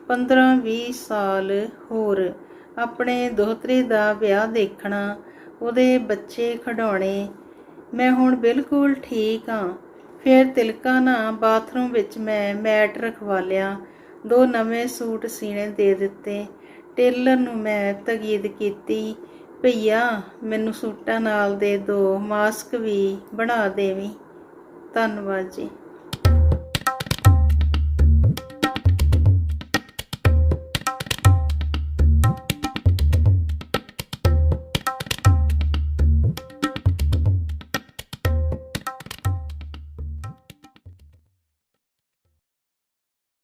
[SPEAKER 1] 15-20 ਸਾਲ ਹੋਰ, ਆਪਣੇ ਦੋਹਤਰੇ ਦਾ ਵਿਆਹ ਦੇਖਣਾ, ਉਹਦੇ ਬੱਚੇ ਖਿਡਾਉਣੇ। ਮੈਂ ਹੁਣ ਬਿਲਕੁਲ ਠੀਕ ਹਾਂ। ਫਿਰ ਤਿਲਕਾ ਨਾ ਬਾਥਰੂਮ ਵਿੱਚ ਮੈਂ ਮੈਟ ਰਖਵਾ ਲਿਆ, 2 ਨਵੇਂ ਸੂਟ ਸੀਨੇ ਦੇ ਦਿੱਤੇ। ਟੇਲਰ ਨੂੰ ਮੈਂ ਤਕੀਦ ਕੀਤੀ, ਭਈਆ ਮੈਨੂੰ ਸੂਟਾਂ ਨਾਲ ਦੇ 2 ਮਾਸਕ ਵੀ ਬਣਾ ਦੇਵੀਂ। ਧੰਨਵਾਦ ਜੀ।